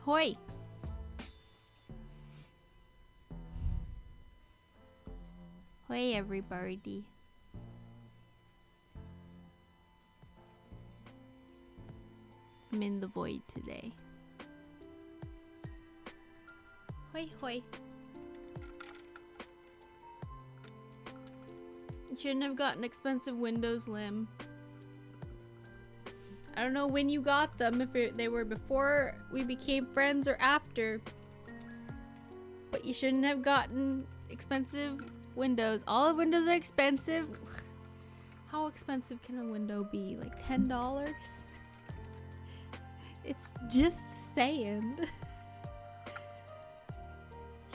Hoi. Hoi, everybody. I'm in the void today. Hoi, hoi. Shouldn't have gotten expensive Windows Limb. I don't know when you got them, if they were before we became friends or after. But you shouldn't have gotten expensive windows. All of windows are expensive. How expensive can a window be? Like $10? It's just sand.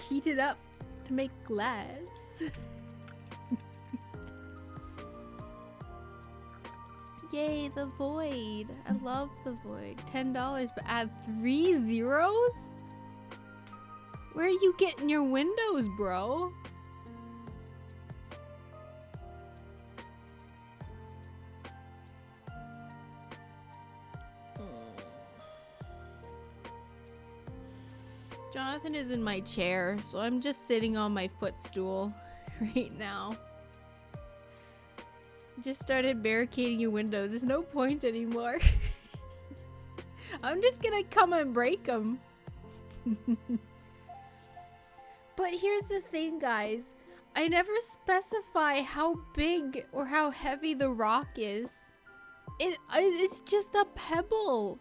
Heated up to make glass. Yay, the void. I love the void. $10, but add 3 zeros? Where are you getting your windows, bro? Jonathan is in my chair, so I'm just sitting on my footstool right now. Just started barricading your windows. There's no point anymore. I'm just gonna come and break them. But here's the thing, guys. I never specify how big or how heavy the rock is. It's just a pebble.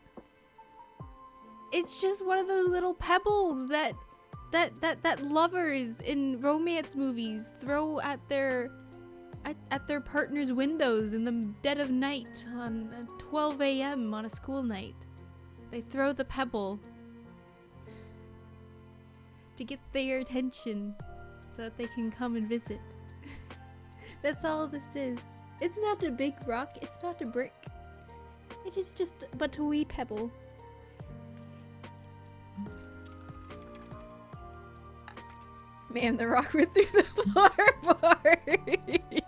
It's just one of those little pebbles that lovers in romance movies throw at their partner's windows in the dead of night on 12 a.m. on a school night. They throw the pebble to get their attention so that they can come and visit. That's all this is. It's not a big rock, it's not a brick. It is just but a wee pebble. Man, the rock went through the floorboard.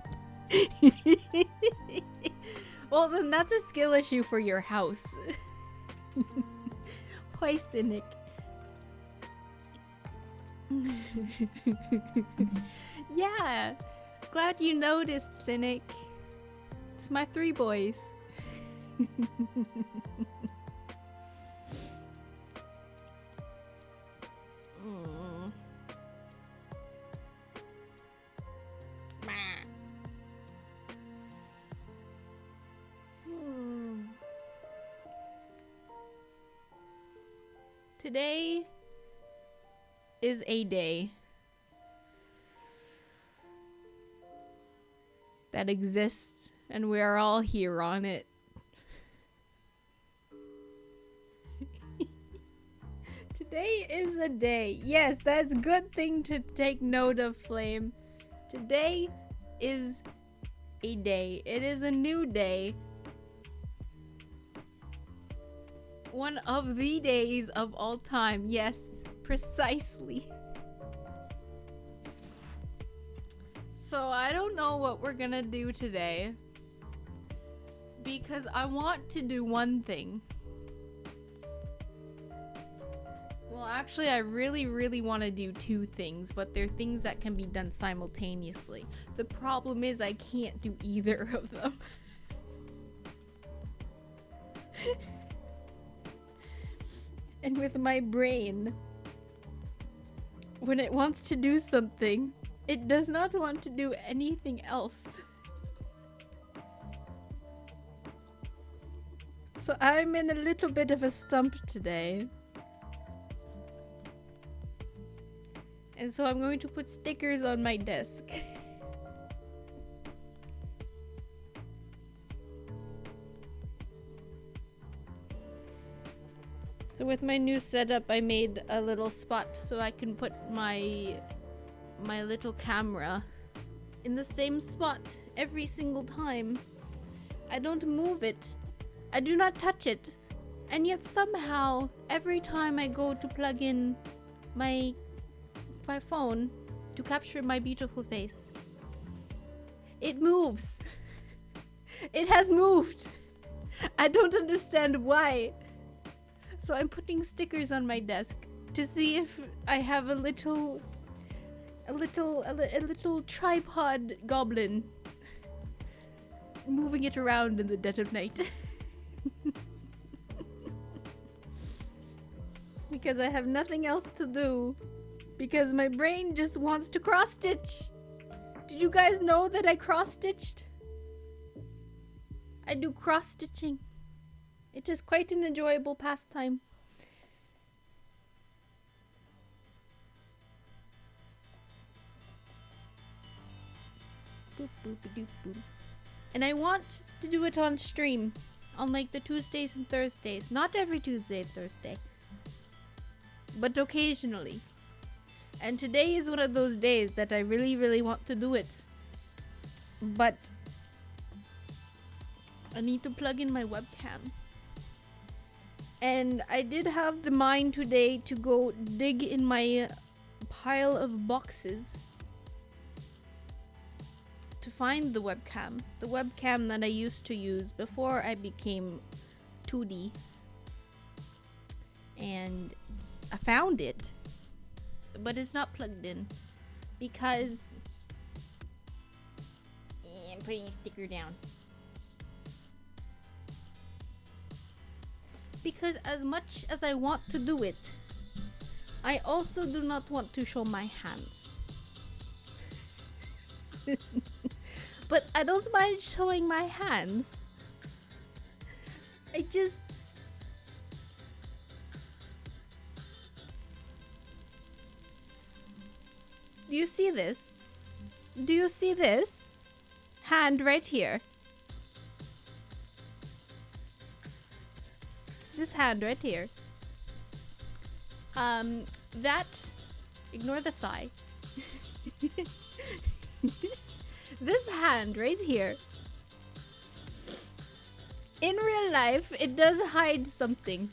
Well, then that's a skill issue for your house. Why, cynic? Yeah, glad you noticed, cynic. It's my 3 boys. Today is a day that exists, and we are all here on it. Today is a day. Yes, that's a good thing to take note of, Flame. Today is a day. It is a new day. One of the days of all time. Yes, precisely. So I don't know what we're gonna do today, because I want to do one thing. Well, actually, I really want to do 2 things, but they're things that can be done simultaneously. The problem is I can't do either of them. And with my brain, when it wants to do something, it does not want to do anything else. So I'm in a little bit of a stump today. And so I'm going to put stickers on my desk. So with my new setup, I made a little spot so I can put my little camera in the same spot every single time. I don't move it. I do not touch it. And yet somehow, every time I go to plug in my phone to capture my beautiful face, it moves. It has moved. I don't understand why. So I'm putting stickers on my desk to see if I have a little tripod goblin moving it around in the dead of night. Because I have nothing else to do. Because my brain just wants to cross-stitch. Did you guys know that I cross-stitched? I do cross-stitching. It is quite an enjoyable pastime. Boop, boop, doop, boop. And I want to do it on stream. On like the Tuesdays and Thursdays. Not every Tuesday and Thursday. But occasionally. And today is one of those days that I really, really want to do it. But I need to plug in my webcam. And I did have the mind today to go dig in my pile of boxes to find the webcam. The webcam that I used to use before I became 2D. And I found it. But it's not plugged in. Because I'm putting a sticker down. Because as much as I want to do it, I also do not want to show my hands. But I don't mind showing my hands. I just... Do you see this? Do you see this? Hand right here. This hand right here. That... Ignore the thigh. This hand right here. In real life, it does hide something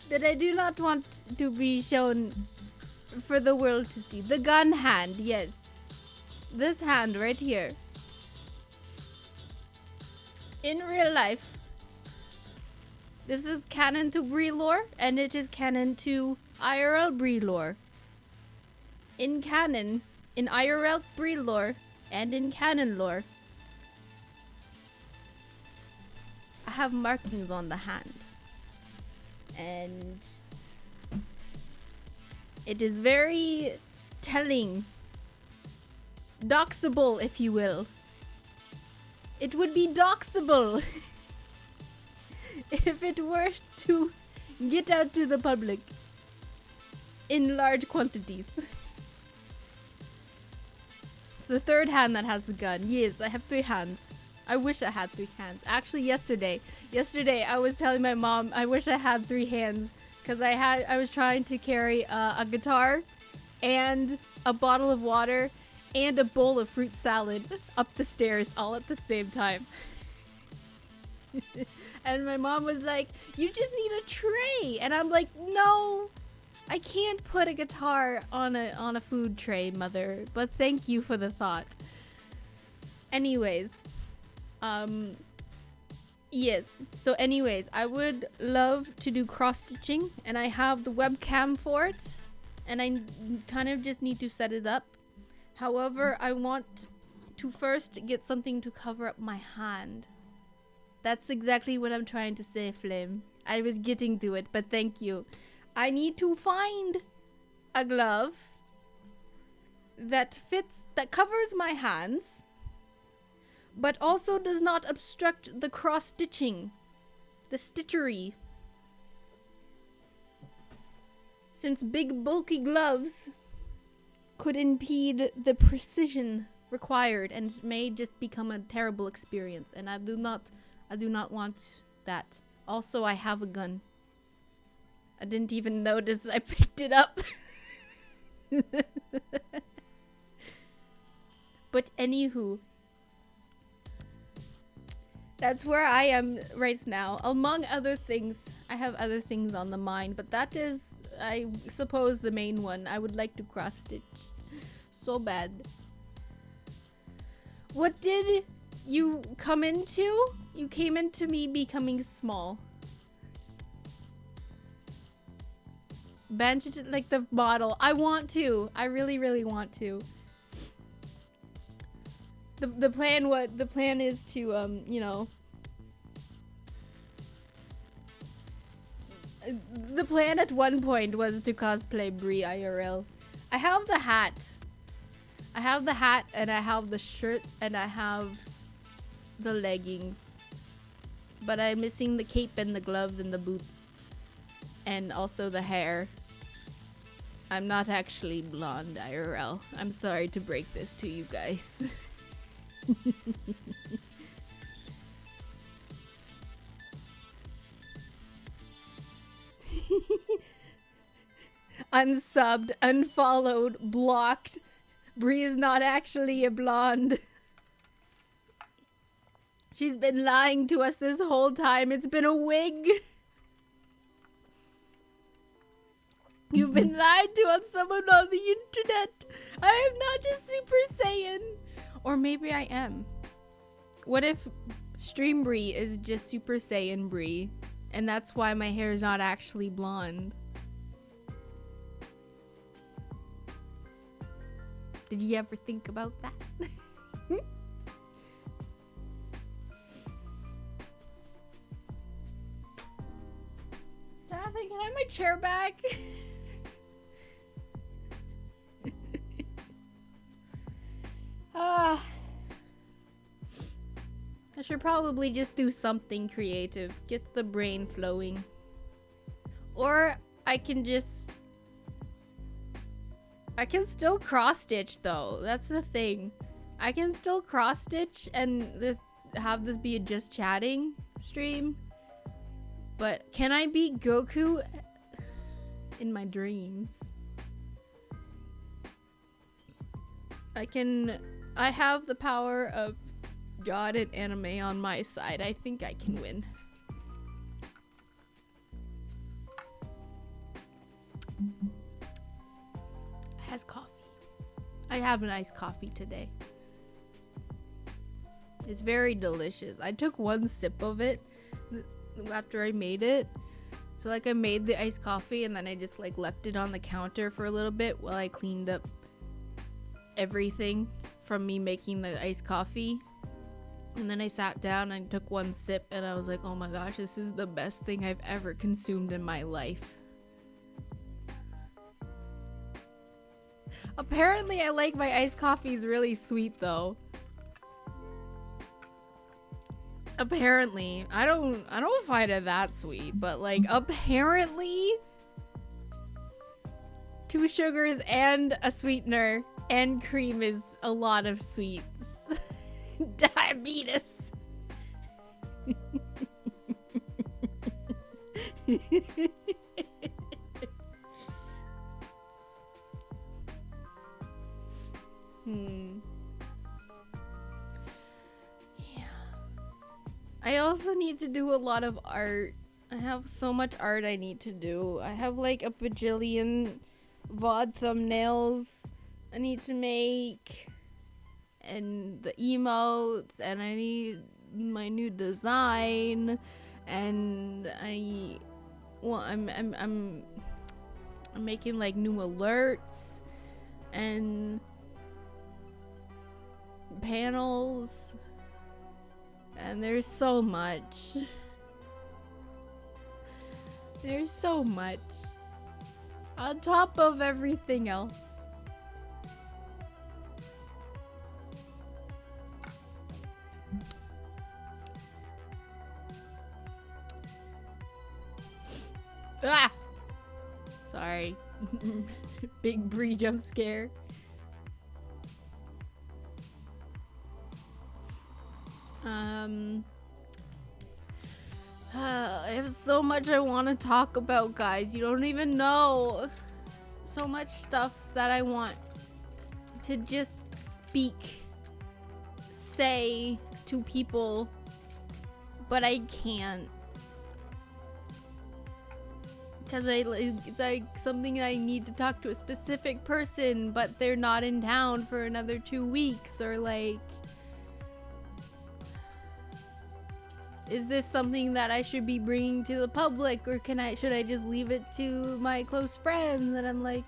that I do not want to be shown for the world to see. The gun hand, yes. This hand right here. In real life, this is canon to Bree lore, and it is canon to IRL Bree lore. In canon, in IRL Bree lore, and in canon lore, I have markings on the hand. And it is very telling. Doxable, if you will. It would be doxable if it were to get out to the public in large quantities. It's the third hand that has the gun. Yes, I have 3 hands. I wish I had 3 hands. Actually, yesterday I was telling my mom I wish I had 3 hands because I was trying to carry a guitar and a bottle of water and a bowl of fruit salad up the stairs all at the same time. And my mom was like, "You just need a tray." And I'm like, "No, I can't put a guitar on a food tray, mother, but thank you for the thought." Anyways, yes. So anyways, I would love to do cross-stitching, and I have the webcam for it, and I kind of just need to set it up. However, I want to first get something to cover up my hand. That's exactly what I'm trying to say, Flame. I was getting to it, but thank you. I need to find a glove that fits, that covers my hands, but also does not obstruct the cross-stitching, the stitchery. Since big bulky gloves could impede the precision required and it may just become a terrible experience, and I do not want that. Also, I have a gun. I didn't even notice I picked it up. But anywho, that's where I am right now. Among other things, I have other things on the mind, but that is, I suppose, the main one. I would like to cross-stitch so bad. What did you come into? You came into me becoming small. Bench like the model. I want to. I really want to. The plan is to you know, the plan at one point was to cosplay Brie IRL. I have the hat. I have the hat and I have the shirt and I have the leggings. But I'm missing the cape and the gloves and the boots. And also the hair. I'm not actually blonde IRL. I'm sorry to break this to you guys. Unsubbed, unfollowed, blocked. Brie is not actually a blonde. She's been lying to us this whole time. It's been a wig. You've been lied to on someone on the internet. I am not a Super Saiyan. Or maybe I am. What if Stream Brie is just Super Saiyan Brie? And that's why my hair is not actually blonde. Did you ever think about that? Jonathan, can I have my chair back? I should probably just do something creative. Get the brain flowing. Or I can just... I can still cross-stitch though. That's the thing. I can still cross-stitch and have this be a just chatting stream. But can I be Goku in my dreams? I have the power of God and anime on my side. I think I can win. Has coffee. I have an iced coffee today. It's very delicious. I took one sip of it after I made it. So like I made the iced coffee and then I just like left it on the counter for a little bit while I cleaned up everything from me making the iced coffee. And then I sat down and took one sip and I was like, oh my gosh, this is the best thing I've ever consumed in my life. Apparently I like my iced coffees really sweet though. Apparently. I don't find it that sweet, but like apparently 2 sugars and a sweetener and cream is a lot of sweets. Diabetes. Yeah. I also need to do a lot of art. I have so much art I need to do. I have like a bajillion VOD thumbnails I need to make. And the emotes, and I need my new design, and I'm making like new alerts and panels, and there's so much. There's so much on top of everything else. Ah! Sorry. Big Brie jump scare. I have so much I want to talk about, guys. You don't even know. So much stuff that I want to just say to people, but I can't. Because it's like something I need to talk to a specific person, but they're not in town for another 2 weeks, or like... Is this something that I should be bringing to the public, or should I just leave it to my close friends? And I'm like,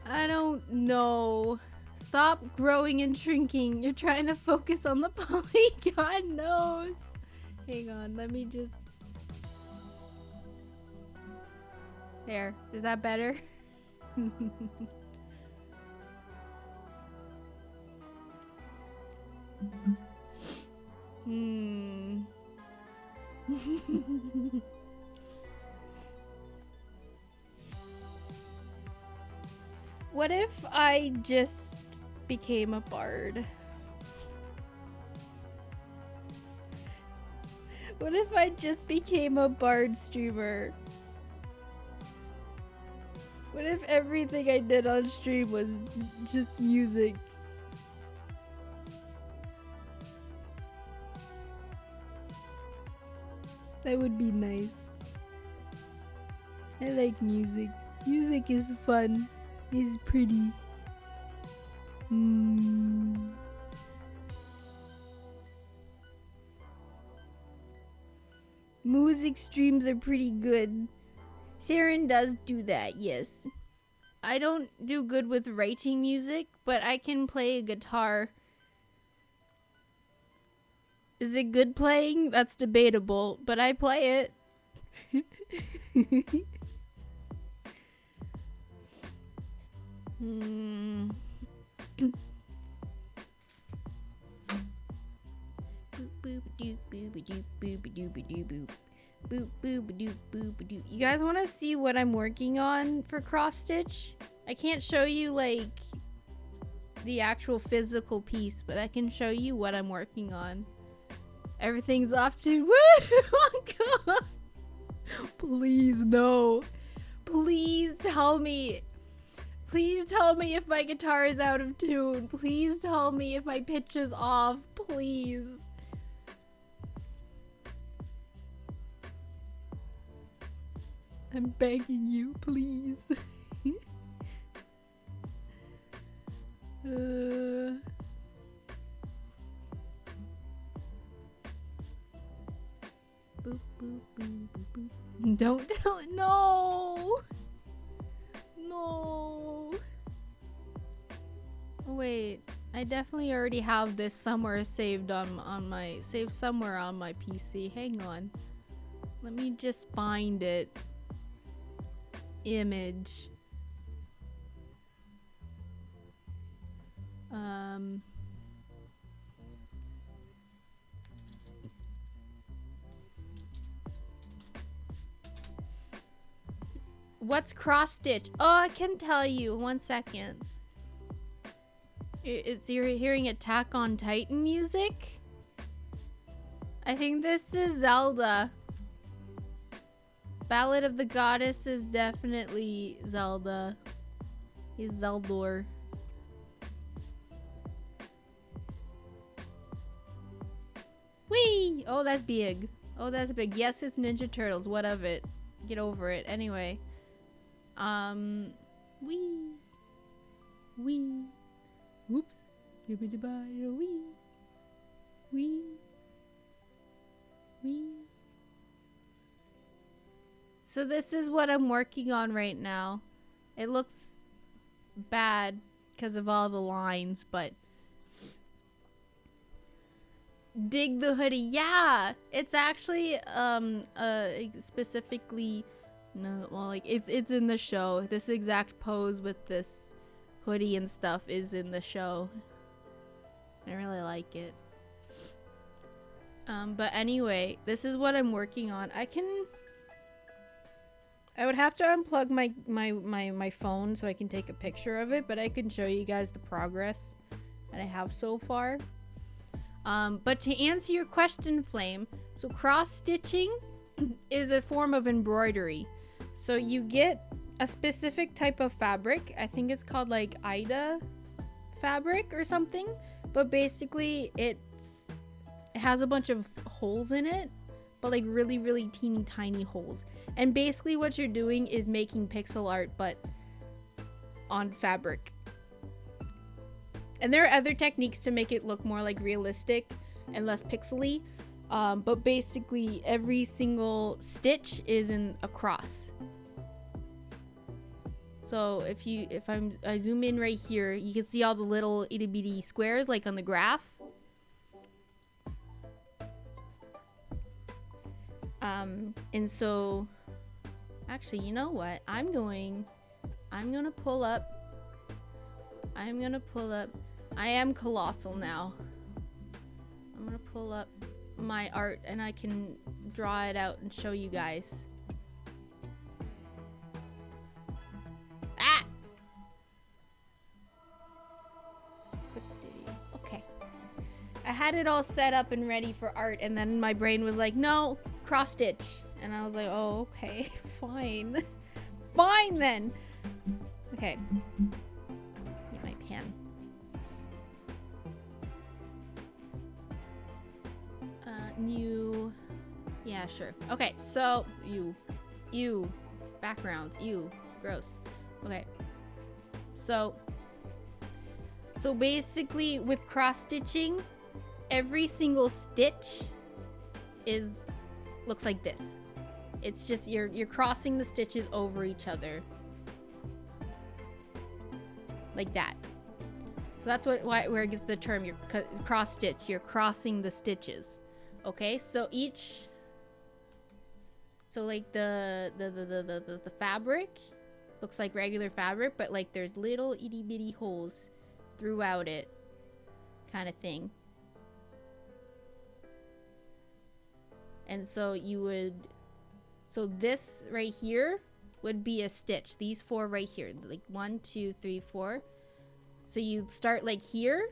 I don't know. Stop growing and shrinking. You're trying to focus on the polygon nose. Hang on, let me just... There. Is that better? What if I just became a bard? What if I just became a bard streamer? What if everything I did on stream was just music? That would be nice. I like music. Music is fun. It's pretty. Music streams are pretty good. Saren does do that, yes. I don't do good with writing music, but I can play a guitar. Is it good playing? That's debatable, but I play it. You guys want to see what I'm working on for cross stitch? I can't show you like the actual physical piece, but I can show you what I'm working on. Everything's off tune. Woo! Oh God. Please no. Please tell me. Please tell me if my guitar is out of tune. Please tell me if my pitch is off. Please. I'm begging you, please. Boop, boop, boop, boop, boop. Don't tell it. No. No. Wait, I definitely already have this somewhere saved saved somewhere on my PC. Hang on. Let me just find it. Image. What's cross stitch? Oh, I can tell you. 1 second. You're hearing Attack on Titan music. I think this is Zelda. Ballad of the Goddess is definitely Zelda. He's Zeldor. Whee! Oh, that's big. Oh, that's big. Yes, it's Ninja Turtles. What of it? Get over it. Anyway. Wee. Wee. Whoops. Give me the bye. Wee. Wee. Wee. So this is what I'm working on right now. It looks bad because of all the lines, but dig the hoodie. Yeah, it's actually specifically it's in the show. This exact pose with this hoodie and stuff is in the show. I really like it. But anyway, this is what I'm working on. I would have to unplug my phone so I can take a picture of it, but I can show you guys the progress that I have so far. But to answer your question, Flame, so cross stitching is a form of embroidery. So you get a specific type of fabric. I think it's called like Ida fabric or something, but basically it has a bunch of holes in it, but like really, really teeny tiny holes. And basically what you're doing is making pixel art, but on fabric. And there are other techniques to make it look more like realistic and less pixely. But basically every single stitch is in a cross. So if I zoom in right here, you can see all the little itty bitty squares like on the graph. And so actually, you know what? I'm gonna pull up. I am colossal now. I'm gonna pull up my art and I can draw it out and show you guys. Ah! Okay. I had it all set up and ready for art, and then my brain was like, no, cross stitch. And I was like, oh, okay, fine. Fine then. Okay. Get my pen. New. Yeah, sure. Okay, so you backgrounds, gross. Okay. So basically with cross stitching, every single stitch looks like this. It's just you're crossing the stitches over each other. Like that. So that's where it gets the term cross stitch. You're crossing the stitches. Okay, so like the fabric looks like regular fabric, but like there's little itty bitty holes throughout it, kind of thing. And so this right here would be a stitch. These four right here, like 1, 2, 3, 4. So you start like here,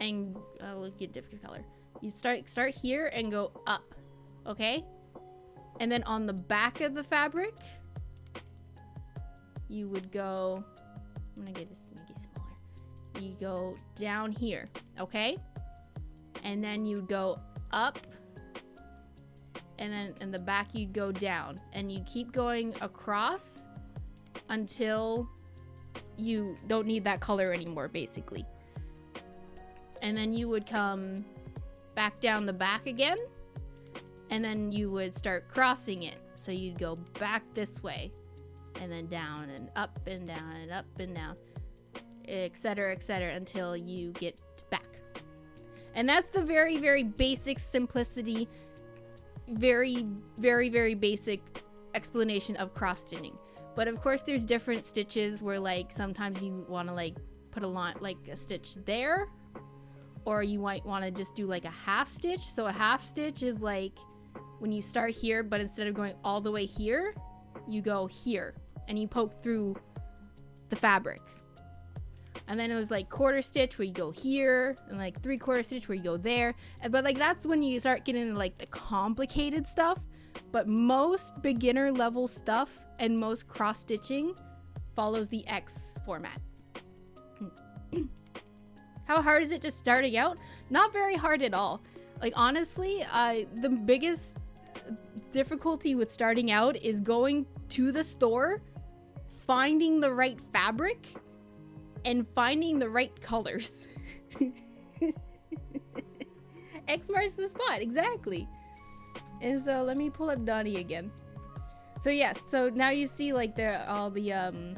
and we'll get a different color. You start here and go up, okay? And then on the back of the fabric, you would go. I'm gonna get this make it smaller. You go down here, okay? And then you go up. And then in the back you'd go down, and you keep going across until you don't need that color anymore, basically. And then you would come back down the back again, and then you would start crossing it. So you'd go back this way, and then down and up and down and up and down, etc., until you get back. And that's the very, very basic simplicity, very, very, very basic explanation of cross stitching. But of course there's different stitches where like sometimes you want to like put a line, like a stitch there, or you might want to just do like a half stitch. So a half stitch is like when you start here, but instead of going all the way here, you go here and you poke through the fabric. And then it was like quarter stitch where you go here, and like 3/4 stitch where you go there. But like that's when you start getting into like the complicated stuff. But most beginner level stuff and most cross stitching follows the X format. How hard is it just starting out? Not very hard at all. Like honestly, the biggest difficulty with starting out is going to the store, finding the right fabric, and finding the right colors. X marks the spot, exactly. And so let me pull up Donnie again. So yes, so now you see like all the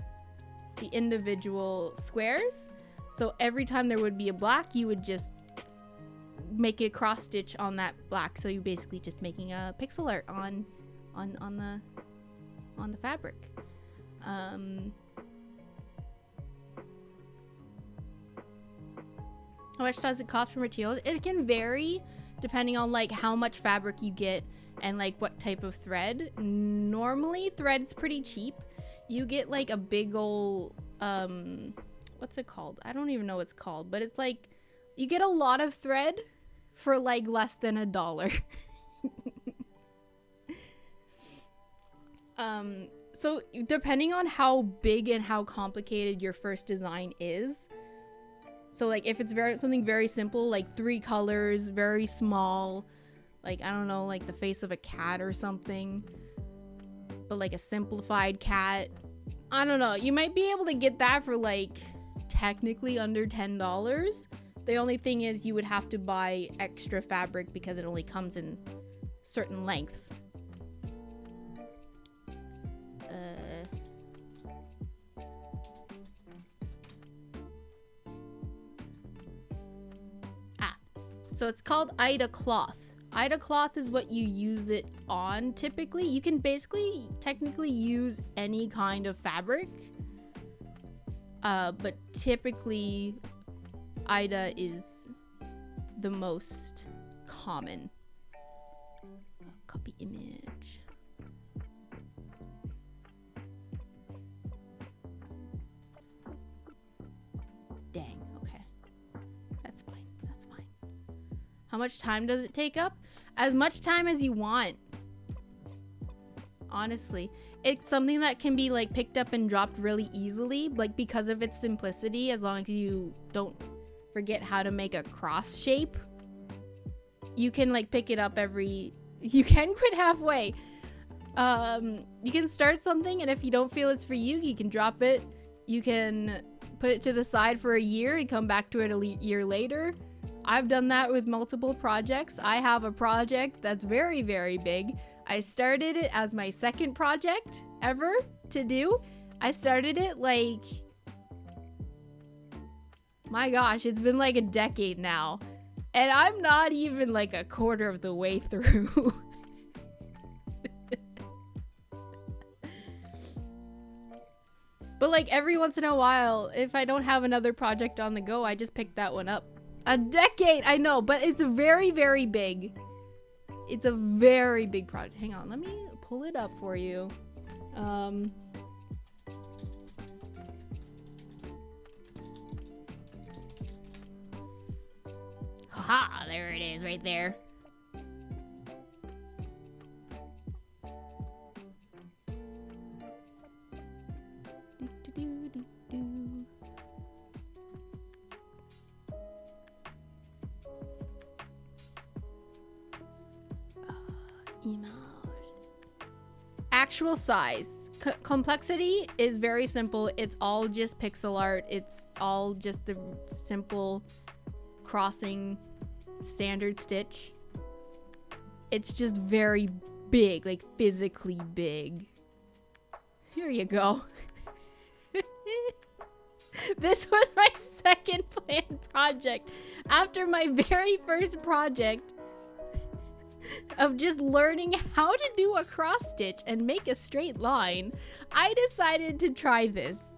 individual squares. So every time there would be a black, you would just make a cross stitch on that black. So you're basically just making a pixel art on the fabric. How much does it cost for materials? It can vary depending on like how much fabric you get and like what type of thread. Normally thread's pretty cheap. You get like a big ol' what's it called? I don't even know what it's called, but it's like you get a lot of thread for like less than $1. So depending on how big and how complicated your first design is, so like if it's something very simple, like 3 colors, very small, like I don't know, like the face of a cat or something, but like a simplified cat, I don't know, you might be able to get that for like technically under $10. The only thing is you would have to buy extra fabric because it only comes in certain lengths. So it's called Ida cloth. Ida cloth is what you use it on typically. You can basically technically use any kind of fabric. But typically Ida is the most common. Copy image. Dang, okay. That's fine. That's fine. How much time does it take up? As much time as you want. Honestly. It's something that can be like picked up and dropped really easily, like because of its simplicity, as long as you don't forget how to make a cross shape. You can like pick it up you can quit halfway. You can start something, and if you don't feel it's for you, you can drop it. You can put it to the side for a year and come back to it a year later. I've done that with multiple projects. I have a project that's very, very big. I started it as my second project ever to do. I started it like, my gosh, it's been like a decade now. And I'm not even like a quarter of the way through. But like every once in a while, if I don't have another project on the go, I just pick that one up. A decade, I know, but it's very, very big. It's a very big project. Hang on, let me pull it up for you. Haha, there it is right there. Actual size. Complexity is very simple. It's all just pixel art. It's all just the simple crossing standard stitch. It's just very big, like physically big. Here you go. This was my second planned project. After my very first project of just learning how to do a cross stitch and make a straight line, I decided to try this.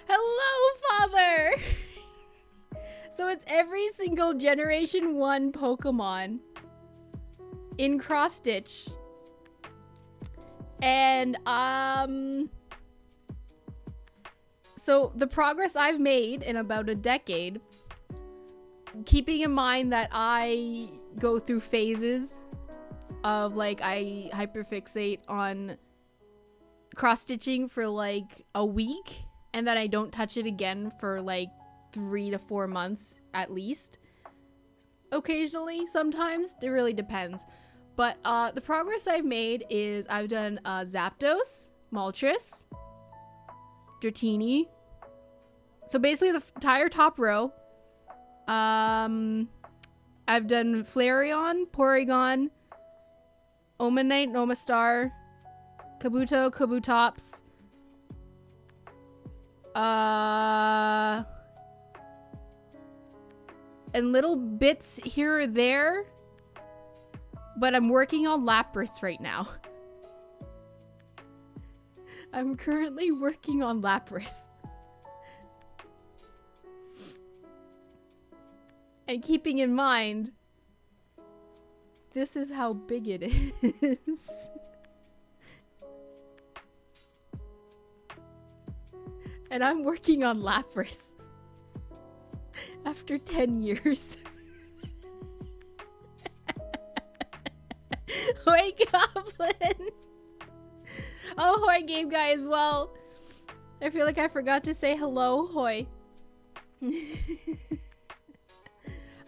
Hello, Father! So it's every single Generation 1 Pokemon in cross stitch. And, so the progress I've made in about a decade, keeping in mind that I go through phases of like I hyperfixate on cross stitching for like a week and then I don't touch it again for like 3 to 4 months at least. Occasionally, sometimes, it really depends. But the progress I've made is I've done Zapdos, Moltres, Dratini. So basically the entire top row. I've done Flareon, Porygon, Omanite, Omastar, Kabuto, Kabutops. And little bits here or there. But I'm working on Lapras right now. I'm currently working on Lapras. And keeping in mind, this is how big it is. And I'm working on Lapras. After 10 years. Hoi Goblin! Oh, Hoi Game Guy as well. I feel like I forgot to say hello, Hoi.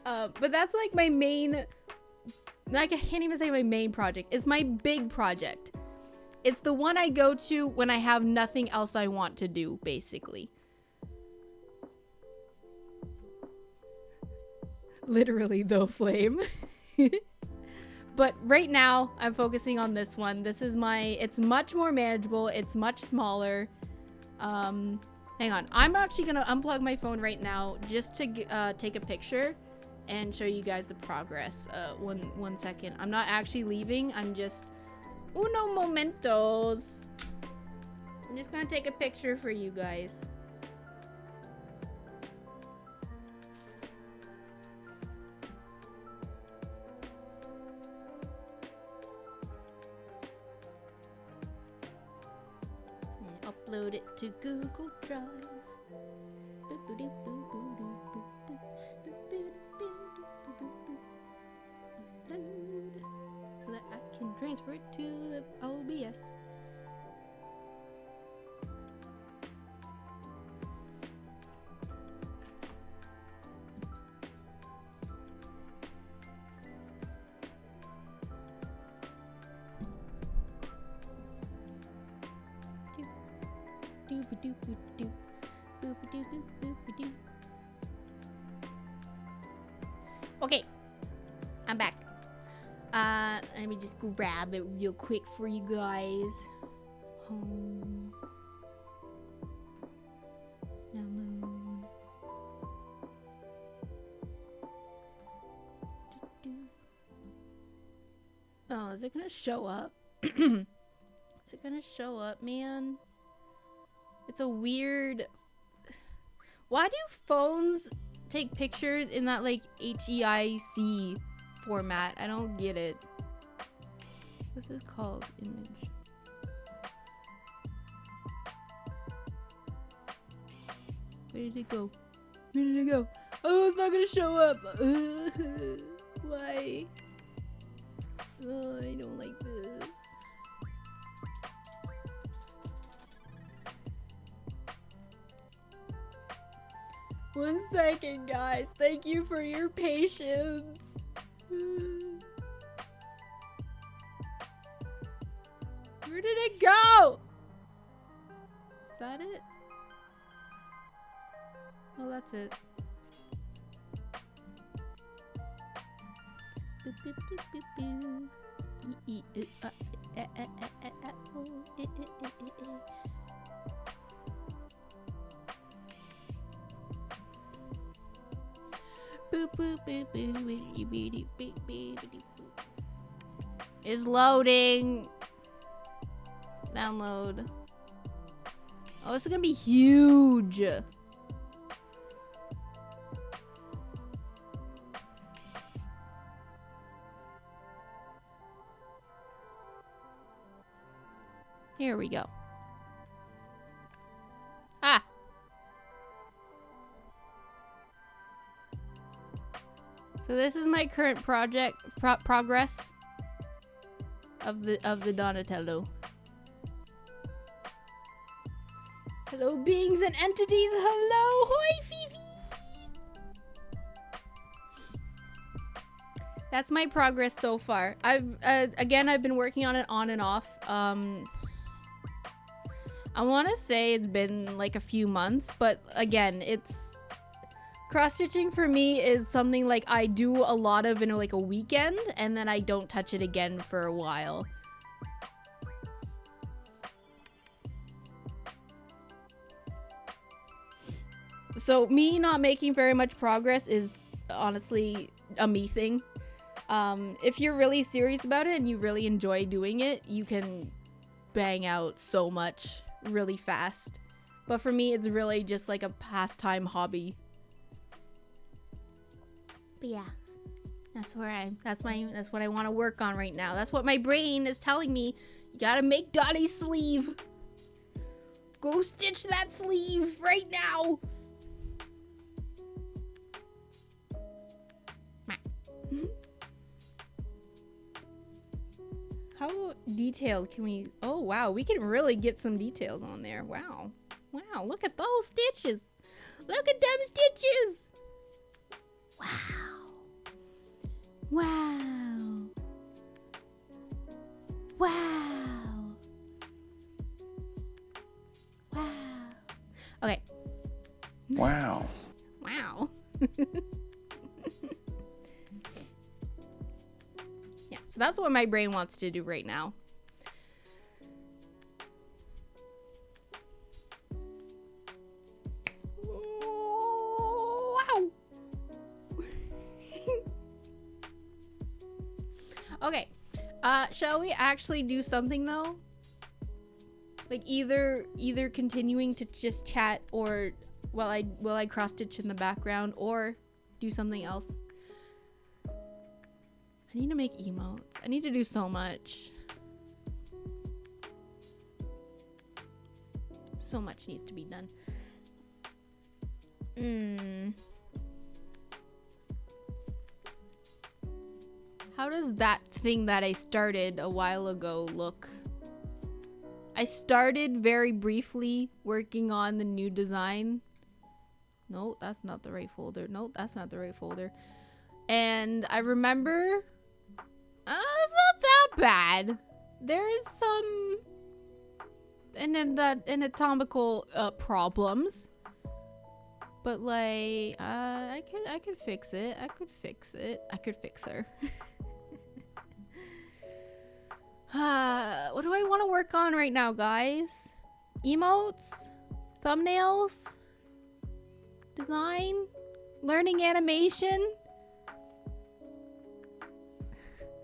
But that's like my main, like I can't even say my main project. It's my big project. It's the one I go to when I have nothing else I want to do, basically. Literally, though, flame. But right now, I'm focusing on this one. This is it's much more manageable. It's much smaller. Hang on. I'm actually gonna unplug my phone right now just to take a picture and show you guys the progress. One second. I'm not actually leaving. I'm just uno momentos. I'm just gonna take a picture for you guys. Upload it to Google Drive. Upload so that I can transfer it to the OBS. Okay, I'm back. Let me just grab it real quick for you guys. Home. Download. Oh, is it gonna show up? Is it gonna show up, man? It's a weird... Why do phones take pictures in that, like, HEIC format? I don't get it. What's this called? Image. Where did it go? Where did it go? Oh, it's not gonna show up! Why? Oh, I don't like this. One second, guys. Thank you for your patience. Where did it go? Is that it? Oh, that's it. Boop, boop, boop, boop, boop. Is loading. Download. Oh, this is gonna be huge. Here we go. Ah. So this is my current project progress of the Donatello. Hello, beings and entities. Hello, hoi, Fifi. That's my progress so far. Again, I've been working on it on and off. I want to say it's been like a few months, but again, it's cross-stitching for me is something like I do a lot of in like a weekend, and then I don't touch it again for a while. So me not making very much progress is honestly a me thing. If you're really serious about it and you really enjoy doing it, you can bang out so much really fast. But for me, it's really just like a pastime hobby. But yeah, that's what I want to work on right now. That's what my brain is telling me. You gotta make Dottie's sleeve. Go stitch that sleeve right now. How detailed can we... Oh, wow. We can really get some details on there. Wow. Wow. Look at those stitches. Look at them stitches. Wow. Wow. Wow. Wow. Okay. Wow. Wow. That's what my brain wants to do right now. Wow. Okay. Shall we actually do something though? Like either continuing to just chat or while I cross stitch in the background, or do something else. I need to make emotes. I need to do so much. So much needs to be done. How does that thing that I started a while ago look? I started very briefly working on the new design. No, that's not the right folder. No, that's not the right folder. And I remember, it's not that bad. There is some anatomical problems, but like I could fix it. I could fix her. What do I want to work on right now, guys? Emotes, thumbnails, design, learning animation.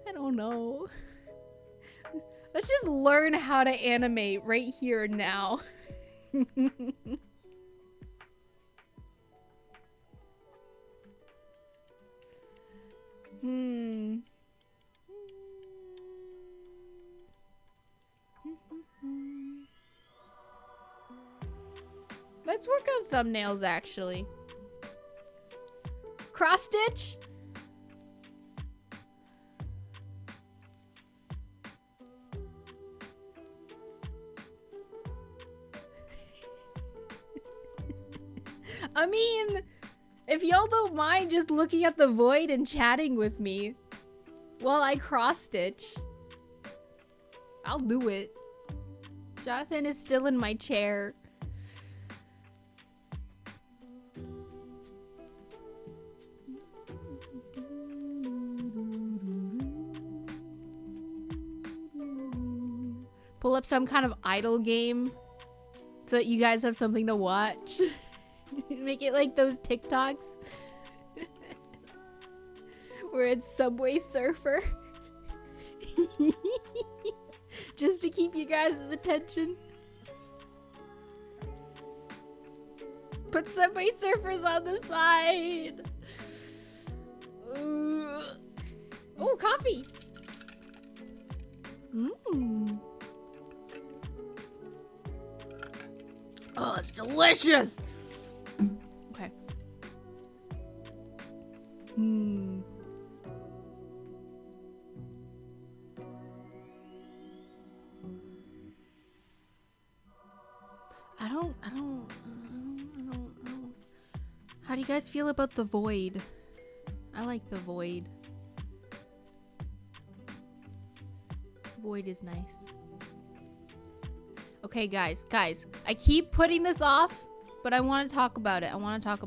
I don't know. Let's just learn how to animate right here and now. Let's work on thumbnails actually. Cross stitch? I mean, if y'all don't mind just looking at the void and chatting with me while I cross stitch, I'll do it. Jonathan is still in my chair. Pull up some kind of idle game so that you guys have something to watch. Make it like those TikToks where it's Subway Surfer. Just to keep you guys' attention. Put Subway Surfers on the side. Oh, coffee. Oh, it's delicious. Okay. I don't. How do you guys feel about the void? I like the void. Void is nice. Okay, guys, I keep putting this off, but I want to talk about it. I want to talk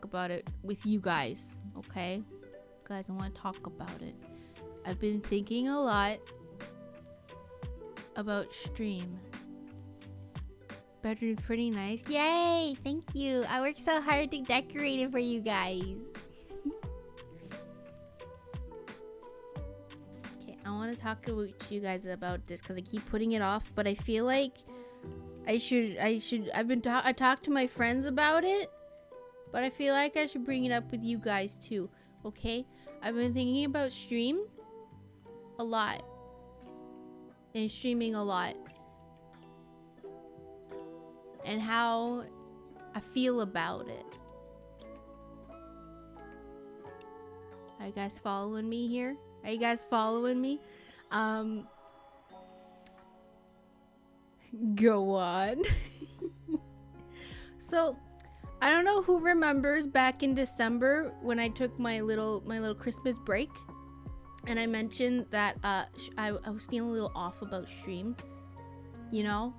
about it with you guys, okay? Guys, I want to talk about it. I've been thinking a lot about stream. Bedroom's pretty nice. Yay! Thank you. I worked so hard to decorate it for you guys. I want to talk to you guys about this because I keep putting it off, but I feel like I should. I talked to my friends about it, but I feel like I should bring it up with you guys too. Okay? I've been thinking about stream a lot and streaming a lot and how I feel about it. Are you guys following me here? Are you guys following me? Go on. So, I don't know who remembers back in December when I took my little Christmas break, and I mentioned that I was feeling a little off about stream. You know.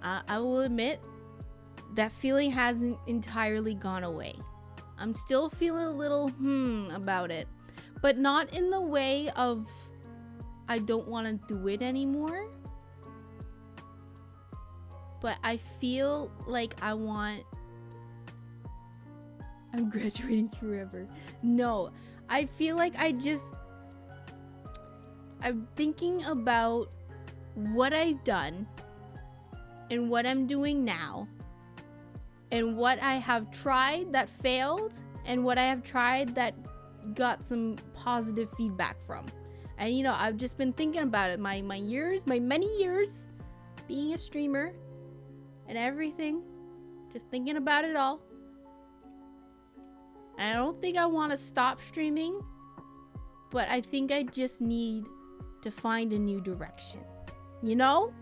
I will admit that feeling hasn't entirely gone away. I'm still feeling a little about it. but not in the way of I don't want to do it anymore. But I feel like I'm graduating forever. No, I feel like I'm thinking about what I've done and what I'm doing now and what I have tried that failed and what I have tried that got some positive feedback from. And you know, I've just been thinking about it, my many years being a streamer and everything, just thinking about it all. And I don't think I want to stop streaming, but I think I just need to find a new direction, you know?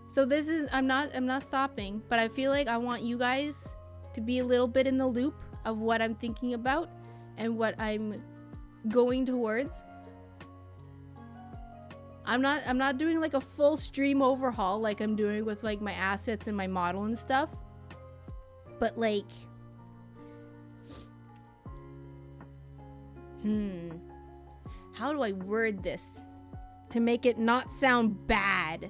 So this is, I'm not stopping, but I feel like I want you guys to be a little bit in the loop of what I'm thinking about and what I'm going towards. I'm not doing like a full stream overhaul like I'm doing with like my assets and my model and stuff. But like, how do I word this to make it not sound bad?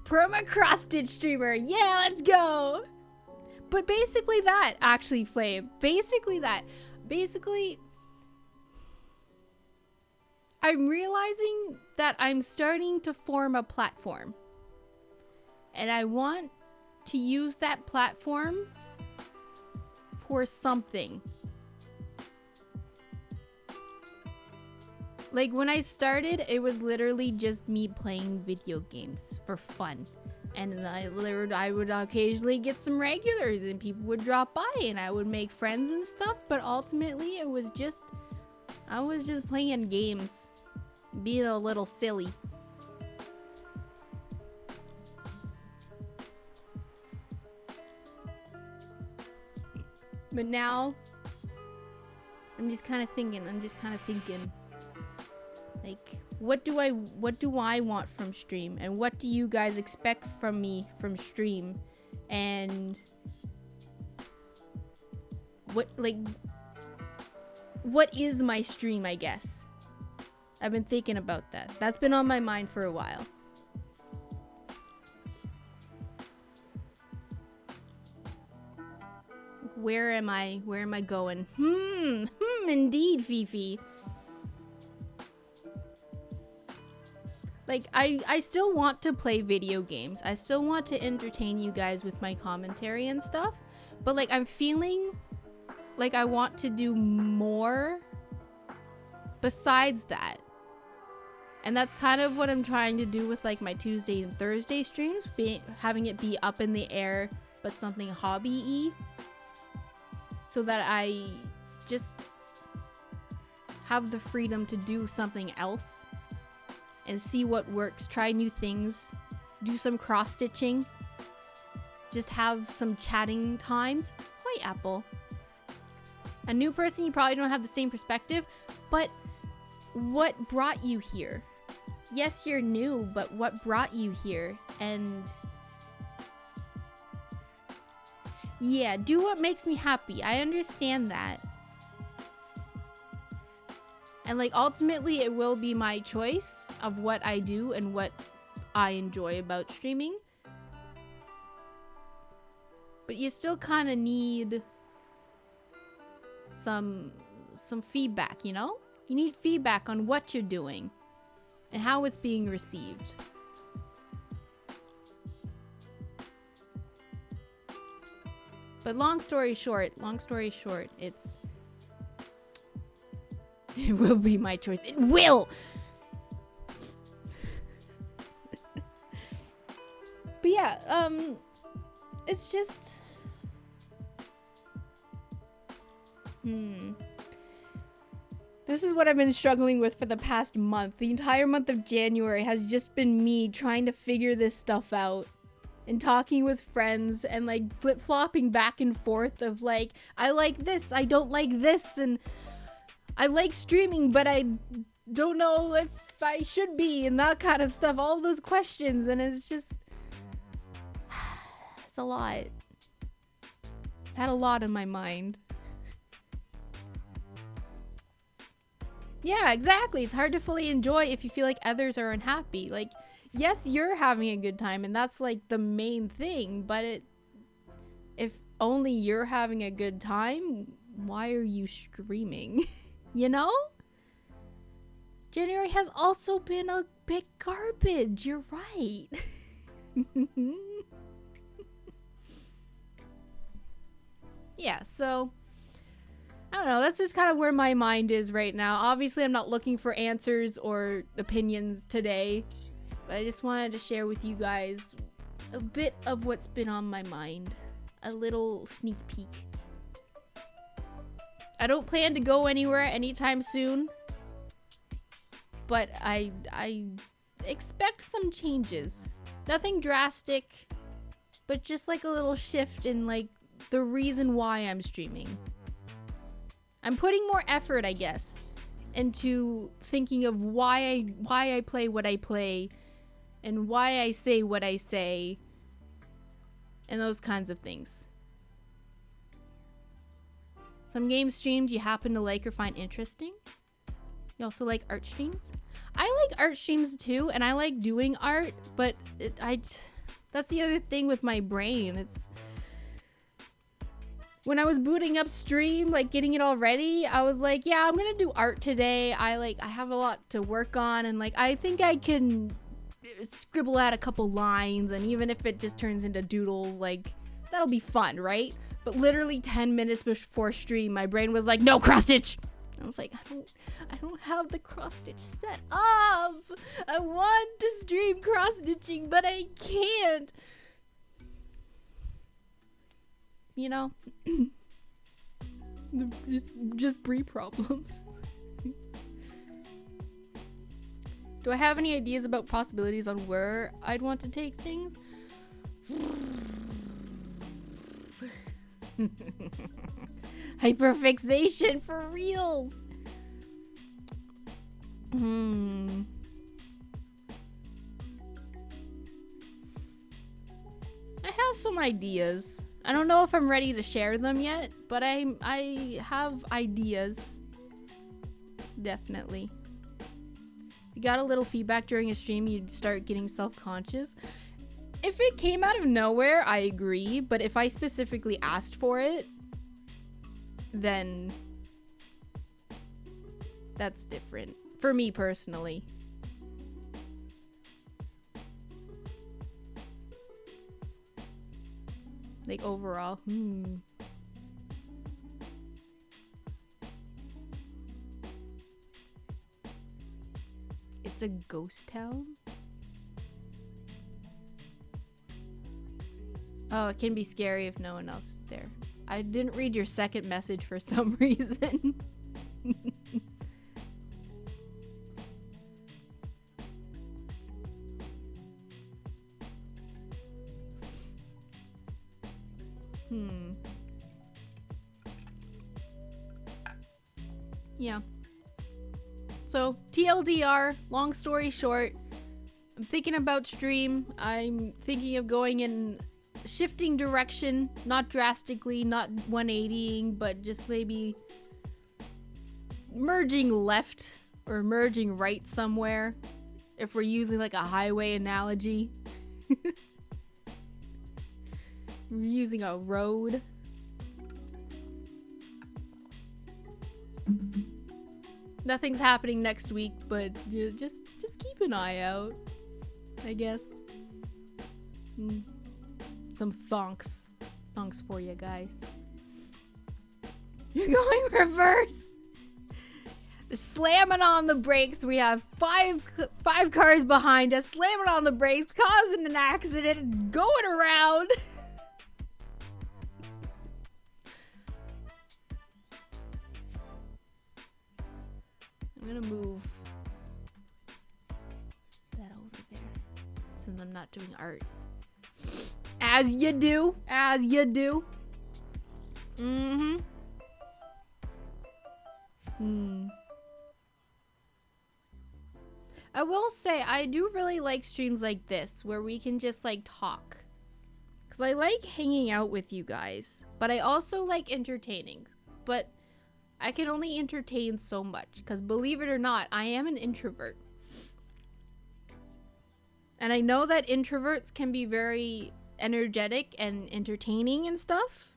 Permacross stitch streamer. Yeah, let's go. But basically that, actually, Flame. Basically that. Basically, I'm realizing that I'm starting to form a platform. And I want to use that platform for something. Like when I started, it was literally just me playing video games for fun. And I would occasionally get some regulars and people would drop by and I would make friends and stuff. But ultimately, I was just playing games, being a little silly. But now, I'm just kind of thinking, like, what do I want from stream? And what do you guys expect from me from stream? And what is my stream, I guess? I've been thinking about that. That's been on my mind for a while. Where am I going? Indeed, Fifi. Like, I still want to play video games. I still want to entertain you guys with my commentary and stuff. But, like, I'm feeling like I want to do more besides that. And that's kind of what I'm trying to do with, like, my Tuesday and Thursday streams. Having it be up in the air, but something hobby-y. So that I just have the freedom to do something else. And see what works, try new things, do some cross-stitching, just have some chatting times. Hi, Apple. A new person, you probably don't have the same perspective, but what brought you here? Yes, you're new, but what brought you here? And yeah, do what makes me happy. I understand that. And like ultimately it will be my choice of what I do and what I enjoy about streaming. But you still kind of need some feedback, you know? You need feedback on what you're doing and how it's being received. But long story short, it will be my choice. It will! But yeah, it's just... This is what I've been struggling with for the past month. The entire month of January has just been me trying to figure this stuff out. And talking with friends and like flip-flopping back and forth of like, I like this, I don't like this, and I like streaming, but I don't know if I should be, and that kind of stuff. All of those questions, and it's just... It's a lot. I had a lot in my mind. Yeah, exactly. It's hard to fully enjoy if you feel like others are unhappy. Like, yes, you're having a good time, and that's like the main thing, but if only you're having a good time, why are you streaming? You know? January has also been a bit garbage. You're right. Yeah, so I don't know. That's just kind of where my mind is right now. Obviously, I'm not looking for answers or opinions today, but I just wanted to share with you guys a bit of what's been on my mind. A little sneak peek. I don't plan to go anywhere anytime soon, but I expect some changes. Nothing drastic, but just like a little shift in like the reason why I'm streaming. I'm putting more effort, I guess, into thinking of why I play what I play and why I say what I say and those kinds of things. Some game streams you happen to like or find interesting. You also like art streams? I like art streams too, and I like doing art, but that's the other thing with my brain. It's when I was booting up stream, like getting it all ready, I was like, yeah, I'm gonna do art today. I have a lot to work on, and like I think I can scribble out a couple lines, and even if it just turns into doodles, like that'll be fun, right? But literally 10 minutes before stream, my brain was like, no, cross stitch. I was like, I don't have the cross stitch set up. I want to stream cross stitching, but I can't. You know, just Brie problems. Do I have any ideas about possibilities on where I'd want to take things? Hyperfixation for reals. I have some ideas. I don't know if I'm ready to share them yet, but I have ideas. Definitely. If you got a little feedback during a stream, you'd start getting self-conscious. If it came out of nowhere, I agree, but if I specifically asked for it, then that's different. For me personally. Like overall, It's a ghost town? Oh, it can be scary if no one else is there. I didn't read your second message for some reason. Yeah. So, TLDR, long story short, I'm thinking about stream. I'm thinking of going in shifting direction, not drastically, not 180ing, but just maybe merging left or merging right somewhere, if we're using like a highway analogy. We're using a road. Nothing's happening next week, but just keep an eye out, I guess. Some thonks for you guys. You're going reverse. Slamming on the brakes. We have five cars behind us, slamming on the brakes, causing an accident, going around. I'm gonna move that over there since I'm not doing art. As you do. I will say, I do really like streams like this, where we can just like talk. Because I like hanging out with you guys, but I also like entertaining. But I can only entertain so much, because believe it or not, I am an introvert. And I know that introverts can be very energetic and entertaining and stuff.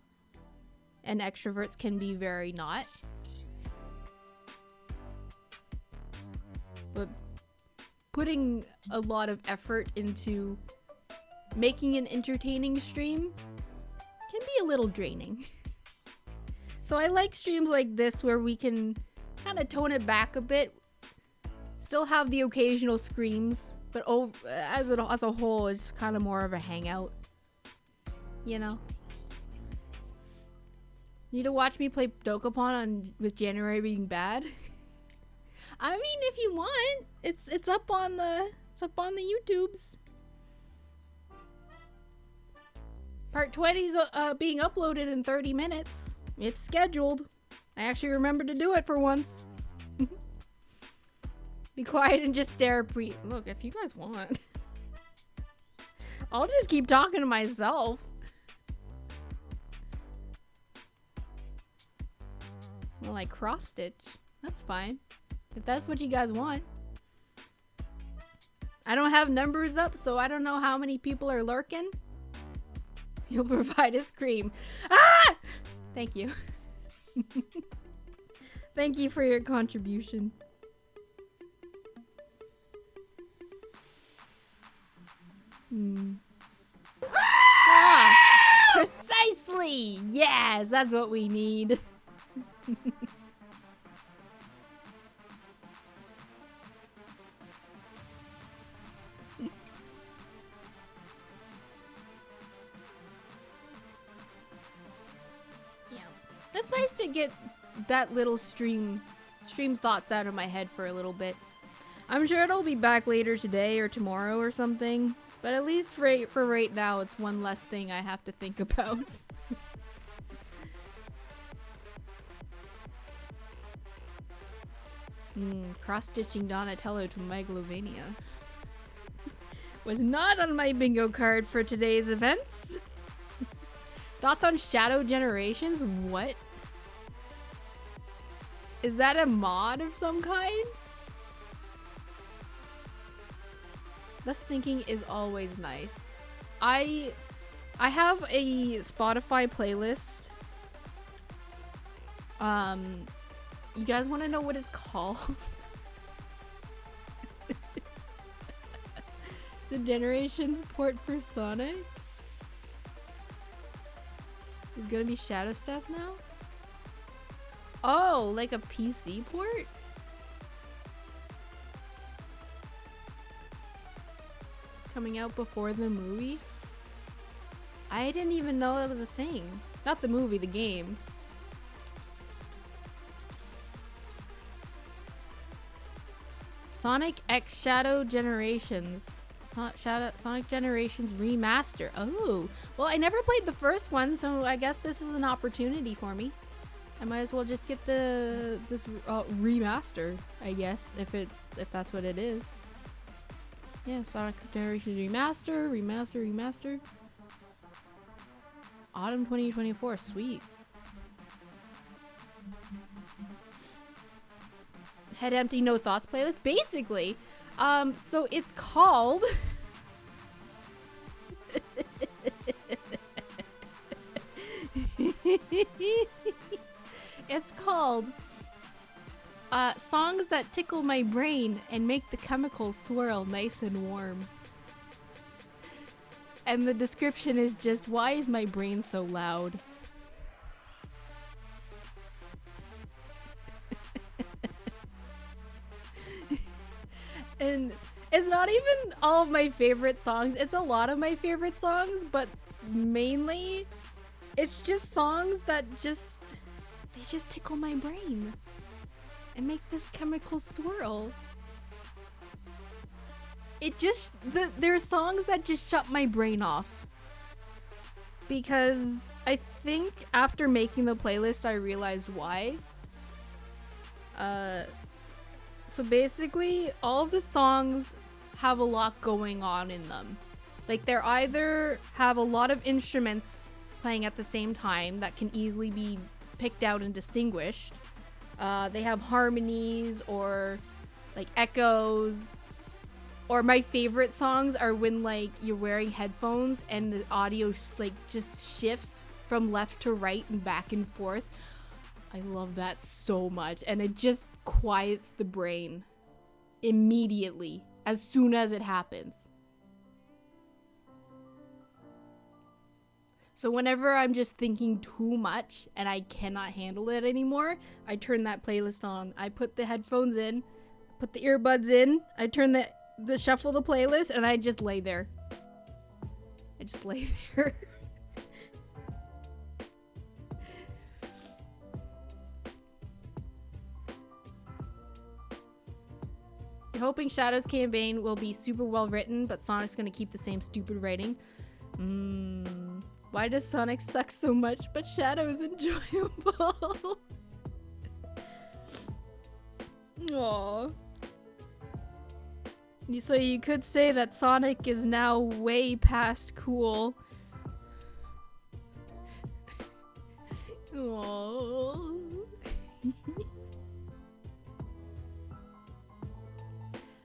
And extroverts can be very not. But putting a lot of effort into making an entertaining stream can be a little draining. So I like streams like this where we can kind of tone it back a bit. Still have the occasional screams, but as a whole, it's kind of more of a hangout. You know? Need to watch me play Dokapon with January being bad? I mean, if you want, it's up on the YouTubes. Part 20 is being uploaded in 30 minutes. It's scheduled. I actually remembered to do it for once. Be quiet and just stare at Look, if you guys want. I'll just keep talking to myself. Well, like cross stitch. That's fine. If that's what you guys want. I don't have numbers up, so I don't know how many people are lurking. You'll provide a scream. Ah! Thank you. Thank you for your contribution. Ah! Precisely! Yes, that's what we need. It's nice to get that little stream thoughts out of my head for a little bit. I'm sure it'll be back later today or tomorrow or something, but at least for right now, it's one less thing I have to think about. Cross-stitching Donatello to Megalovania. Was not on my bingo card for today's events. Thoughts on Shadow Generations? What? Is that a mod of some kind? Thus thinking is always nice. I have a Spotify playlist. You guys want to know what it's called? The Generations port for Sonic? Is gonna be Shadow Step now? Oh, like a PC port? Coming out before the movie? I didn't even know that was a thing. Not the movie, the game. Sonic X Shadow Generations. Sonic Generations Remaster. Oh, well, I never played the first one, so I guess this is an opportunity for me. I might as well just get this remaster, I guess, if that's what it is. Yeah, Sonic Generations Remaster. Autumn 2024, sweet. Head empty, no thoughts playlist. Basically, so it's called it's called Songs That Tickle My Brain and Make the Chemicals Swirl Nice and Warm. And the description is just, why is my brain so loud? And it's not even all of my favorite songs. It's a lot of my favorite songs, but mainly it's just songs that they just tickle my brain and make this chemical swirl. There's songs that just shut my brain off. Because I think after making the playlist, I realized why. So basically, all of the songs have a lot going on in them. Like, they're either have a lot of instruments playing at the same time that can easily be picked out and distinguished, They have harmonies or like echoes. Or my favorite songs are when like you're wearing headphones and the audio like just shifts from left to right and back and forth. I love that so much, and it just quiets the brain immediately as soon as it happens. So whenever I'm just thinking too much and I cannot handle it anymore, I turn that playlist on. I put the headphones in, put the earbuds in, I turn the shuffle the playlist, and I just lay there. I just lay there. You're hoping Shadow's campaign will be super well written, but Sonic's gonna keep the same stupid writing. Why does Sonic suck so much, but Shadow is enjoyable? Aww. So you could say that Sonic is now way past cool. Aww.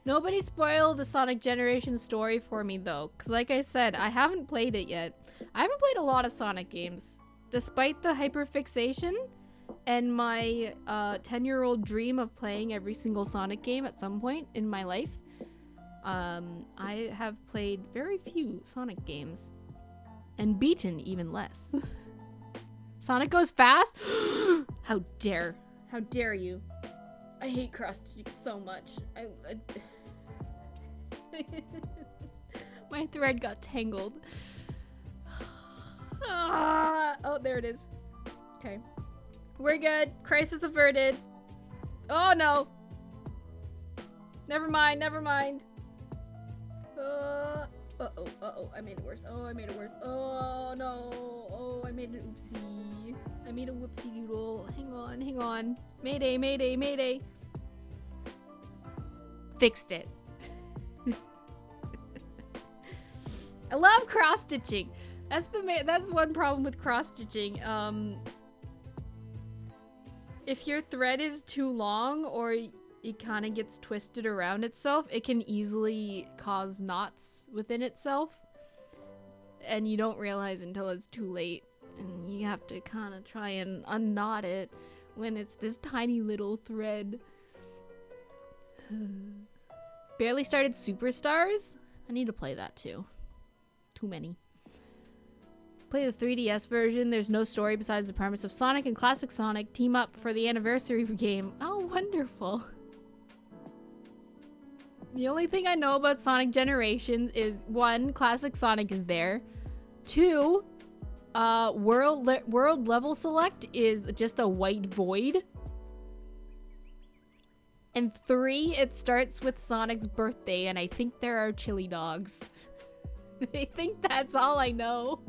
Nobody spoiled the Sonic Generation story for me though, because like I said, I haven't played it yet. I haven't played a lot of Sonic games. Despite the hyperfixation and my 10-year-old dream of playing every single Sonic game at some point in my life, I have played very few Sonic games. And beaten even less. Sonic goes fast? How dare you. I hate cross-stitching so much. My thread got tangled. Oh, there it is. Okay. We're good. Crisis averted. Oh, no. Never mind. Uh-oh. I made it worse. Oh, no. Oh, I made an oopsie. I made a whoopsie doodle. Hang on. Mayday. Fixed it. I love cross-stitching. That's one problem with cross-stitching. If your thread is too long or it kind of gets twisted around itself, it can easily cause knots within itself. And you don't realize until it's too late. And you have to kind of try and unknot it when it's this tiny little thread. Barely started Superstars? I need to play that too. Too many. Play the 3DS version. There's no story besides the premise of Sonic and Classic Sonic team up for the anniversary game. Oh, wonderful. The only thing I know about Sonic Generations is 1, Classic Sonic is there. 2, world level select is just a white void. And 3, it starts with Sonic's birthday, and I think there are chili dogs. I think that's all I know.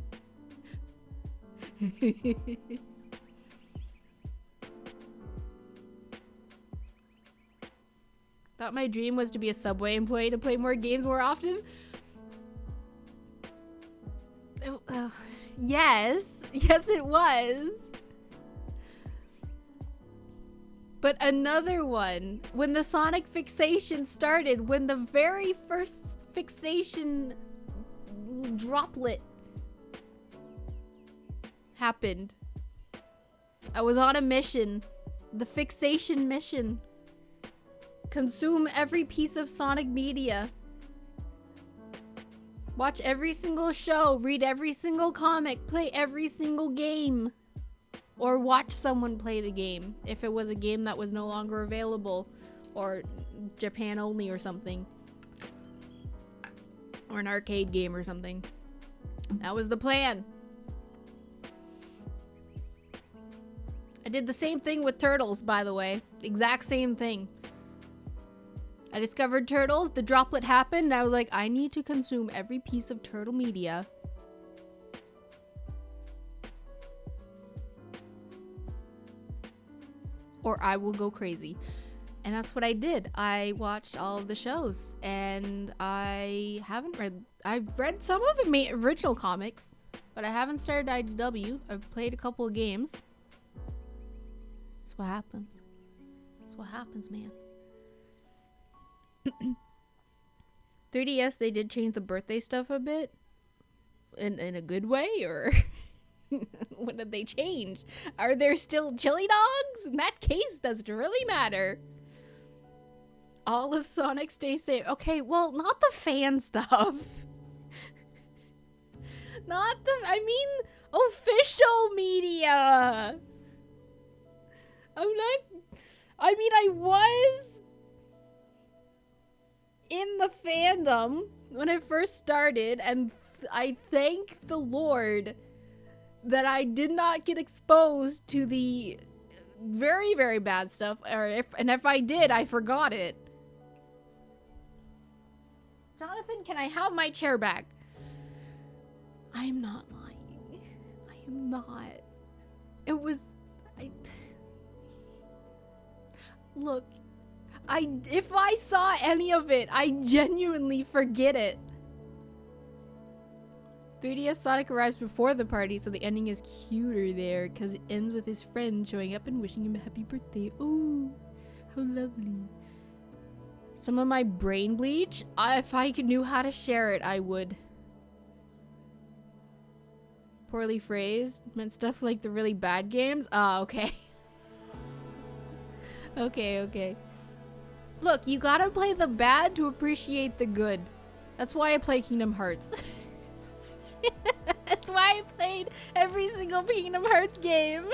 Thought my dream was to be a Subway employee to play more games more often. Yes it was. But another one, when the Sonic fixation started, when the very first fixation droplet happened, I was on a mission, the fixation mission. Consume every piece of Sonic media. Watch every single show, read every single comic, play every single game. Or watch someone play the game if it was a game that was no longer available or Japan only or something. Or an arcade game or something. That was the plan. I did the same thing with Turtles, by the way. Exact same thing. I discovered Turtles, the droplet happened, and I was like, I need to consume every piece of Turtle media. Or I will go crazy. And that's what I did. I watched all of the shows, and I've read some of the original comics, but I haven't started IDW. I've played a couple of games. That's what happens. That's what happens, man. 3DS, they did change the birthday stuff a bit. In a good way, or what did they change? Are there still chili dogs? In that case, doesn't really matter. All of Sonic stay safe. Okay, well, not the fan stuff. Not the, I mean, official media. I was in the fandom when I first started, and I thank the Lord that I did not get exposed to the very, very bad stuff, and if I did, I forgot it. Jonathan, can I have my chair back? I am not lying. I am not. It was... Look, if I saw any of it, I genuinely forget it. 3DS Sonic arrives before the party, so the ending is cuter there, because it ends with his friend showing up and wishing him a happy birthday. Oh, how lovely. Some of my brain bleach? If I knew how to share it, I would. Poorly phrased. Meant stuff like the really bad games? Ah, okay. Okay. Look, you gotta play the bad to appreciate the good. That's why I play Kingdom Hearts. That's why I played every single Kingdom Hearts game.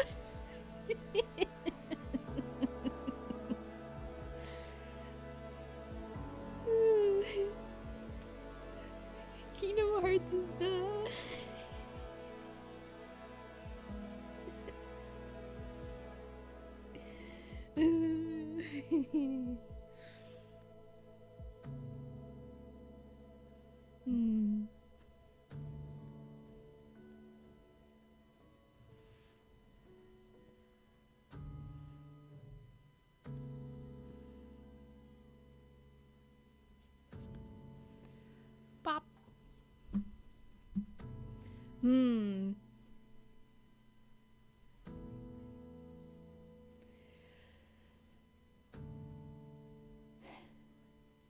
Kingdom Hearts is bad. Pop.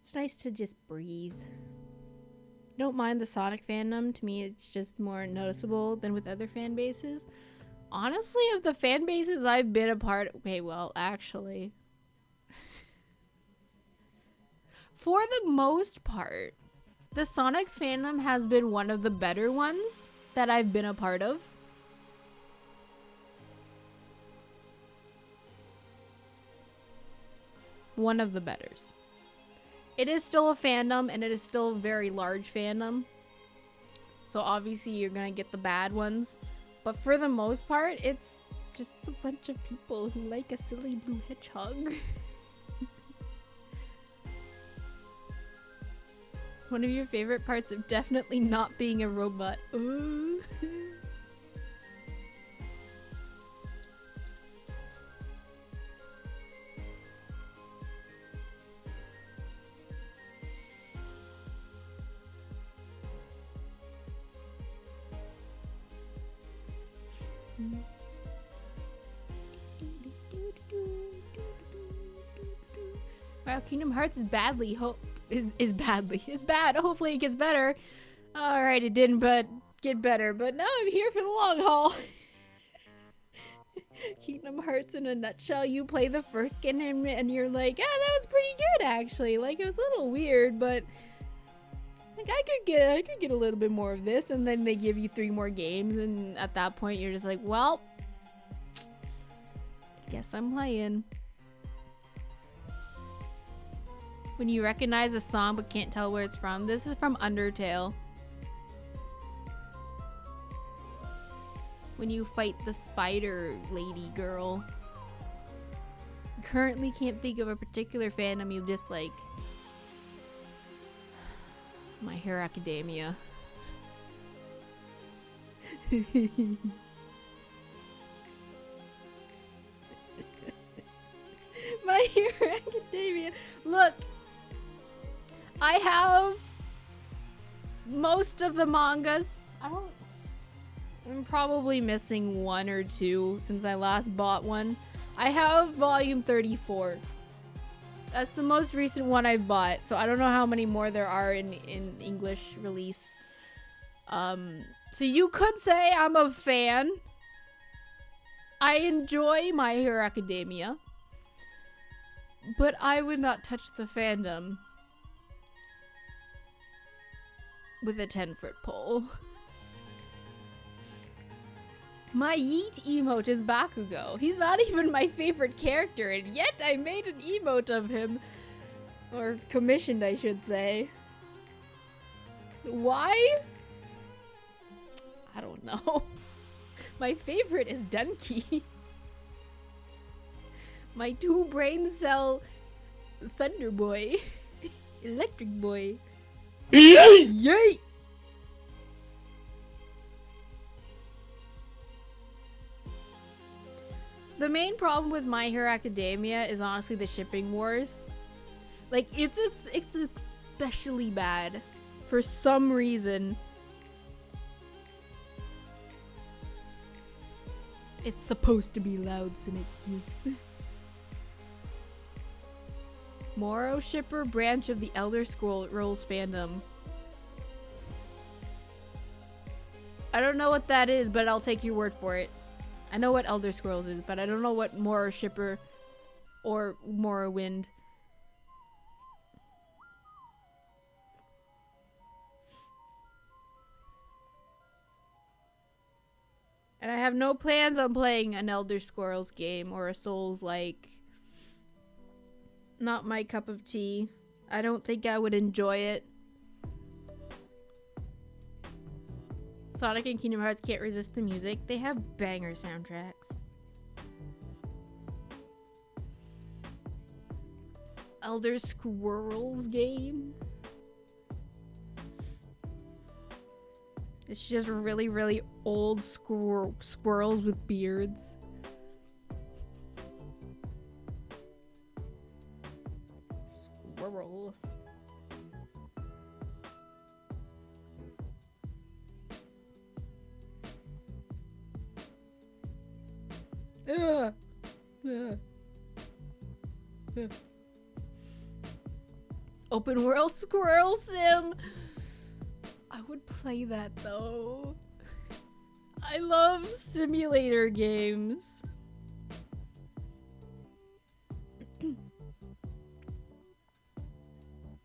It's nice to just breathe. Don't mind the Sonic fandom. To me, it's just more noticeable than with other fan bases. Honestly, of the fan bases I've been a part of, okay, well, actually, for the most part, the Sonic fandom has been one of the better ones that I've been a part of. One of the betters. It is still a fandom, and it is still a very large fandom. So obviously you're gonna get the bad ones. But for the most part, it's just a bunch of people who like a silly blue hedgehog. One of your favorite parts of definitely not being a robot. Ooh. Wow, Kingdom Hearts is badly is bad. Hopefully it gets better. Alright, it didn't but get better, but now I'm here for the long haul. Kingdom Hearts in a nutshell. You play the first game and you're like, yeah, that was pretty good actually. Like, it was a little weird, but like I could get a little bit more of this, and then they give you 3 more games, and at that point you're just like, well, guess I'm playing. When you recognize a song but can't tell where it's from. This is from Undertale. When you fight the spider lady girl. Currently can't think of a particular fandom you dislike. My Hero Academia. My Hero Academia. Look, I have most of the mangas. I'm probably missing 1 or 2 since I last bought one. I have volume 34 That's the most recent one I've bought. So I don't know how many more there are in English release. So you could say I'm a fan. I enjoy My Hero Academia. But I would not touch the fandom with a 10-foot pole. My yeet emote is Bakugo. He's not even my favorite character, and yet I made an emote of him. Or commissioned, I should say. Why? I don't know. My favorite is Denki. My 2 brain cell Thunder Boy. Electric Boy. Yay! Yay! The main problem with My Hero Academia is honestly the shipping wars. Like, it's especially bad for some reason. It's supposed to be loud, Cynic. Yes. Moro shipper branch of the Elder Scrolls fandom. I don't know what that is, but I'll take your word for it. I know what Elder Scrolls is, but I don't know what Moro shipper or Morrowind. And I have no plans on playing an Elder Scrolls game or a Souls-like. Not my cup of tea. I don't think I would enjoy it. Sonic and Kingdom Hearts can't resist the music. They have banger soundtracks. Elder Scrolls game. It's just really, really old squirrels with beards. Squirrel. Open world squirrel sim. I would play that though. I love simulator games.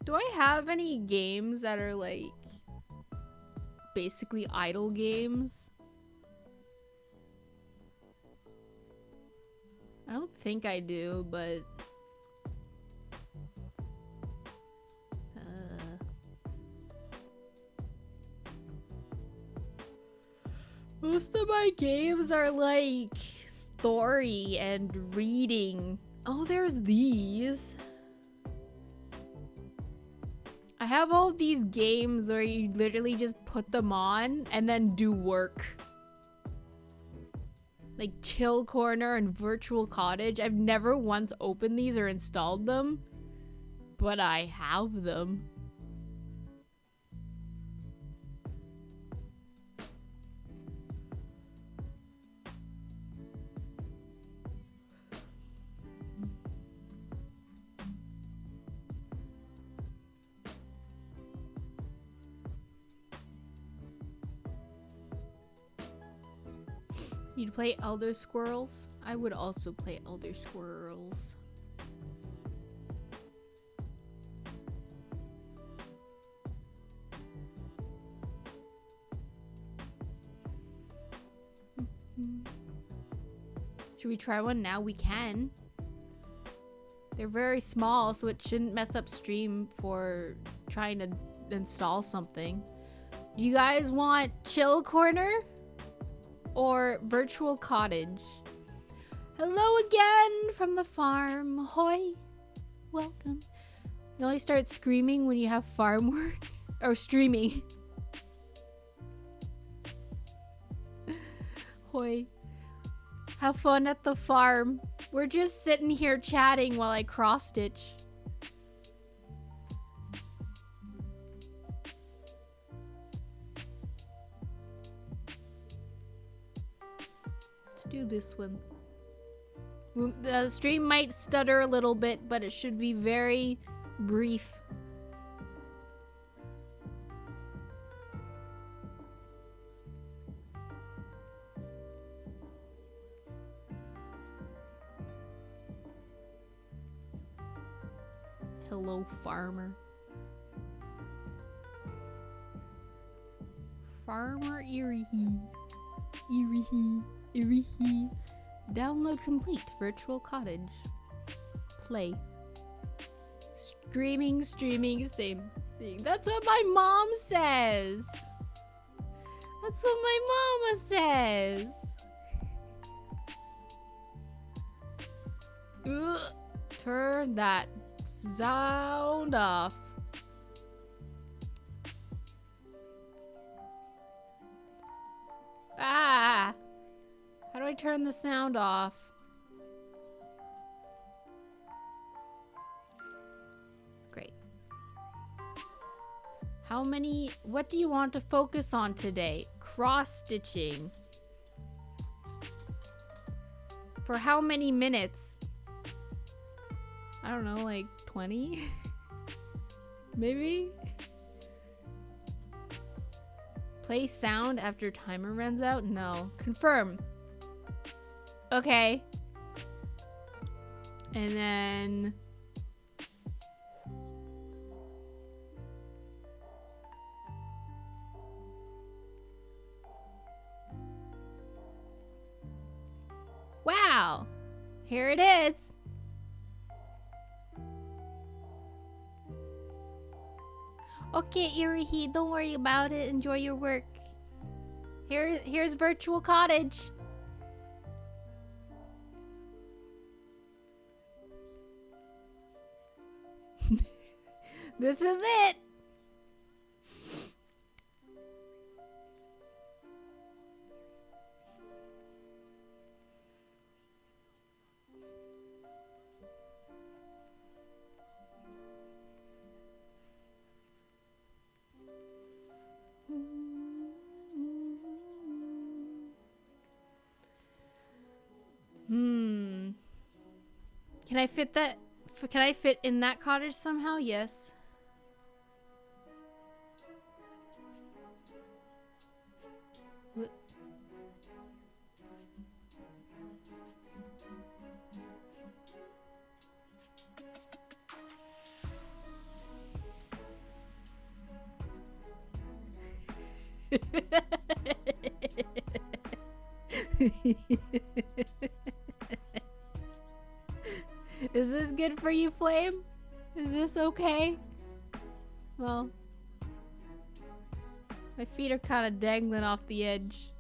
Do I have any games that are like basically idle games? I don't think I do, but most of my games are like story and reading. Oh, there's these. I have all these games where you literally just put them on and then do work. Like Chill Corner and Virtual Cottage. I've never once opened these or installed them, but I have them. You'd play Elder Squirrels? I would also play Elder Squirrels. Should we try one now? We can. They're very small, so it shouldn't mess up stream for trying to install something. Do you guys want Chill Corner? Or Virtual Cottage? Hello again from the farm. Hoy. Welcome. You only start screaming when you have farm work. Or streaming. Hoy. Have fun at the farm. We're just sitting here chatting while I cross stitch. Do this one. The stream might stutter a little bit, but it should be very brief. Hello, farmer. Farmer Irihi. Irihi. Irihi. Download complete. Virtual cottage. Play. Streaming, same thing. That's what my mom says. That's what my mama says. Ugh. Turn that sound off. Ah! How do I turn the sound off? Great. What do you want to focus on today? Cross-stitching. For how many minutes? I don't know, like 20? Maybe? Play sound after timer runs out? No. Confirm. Okay. And then... Wow! Here it is! Okay, Irihi, don't worry about it. Enjoy your work. Here's Virtual Cottage. This is it. Can I fit that? Can I fit in that cottage somehow? Yes. What? Is this good for you, Flame? Is this okay? Well, my feet are kind of dangling off the edge.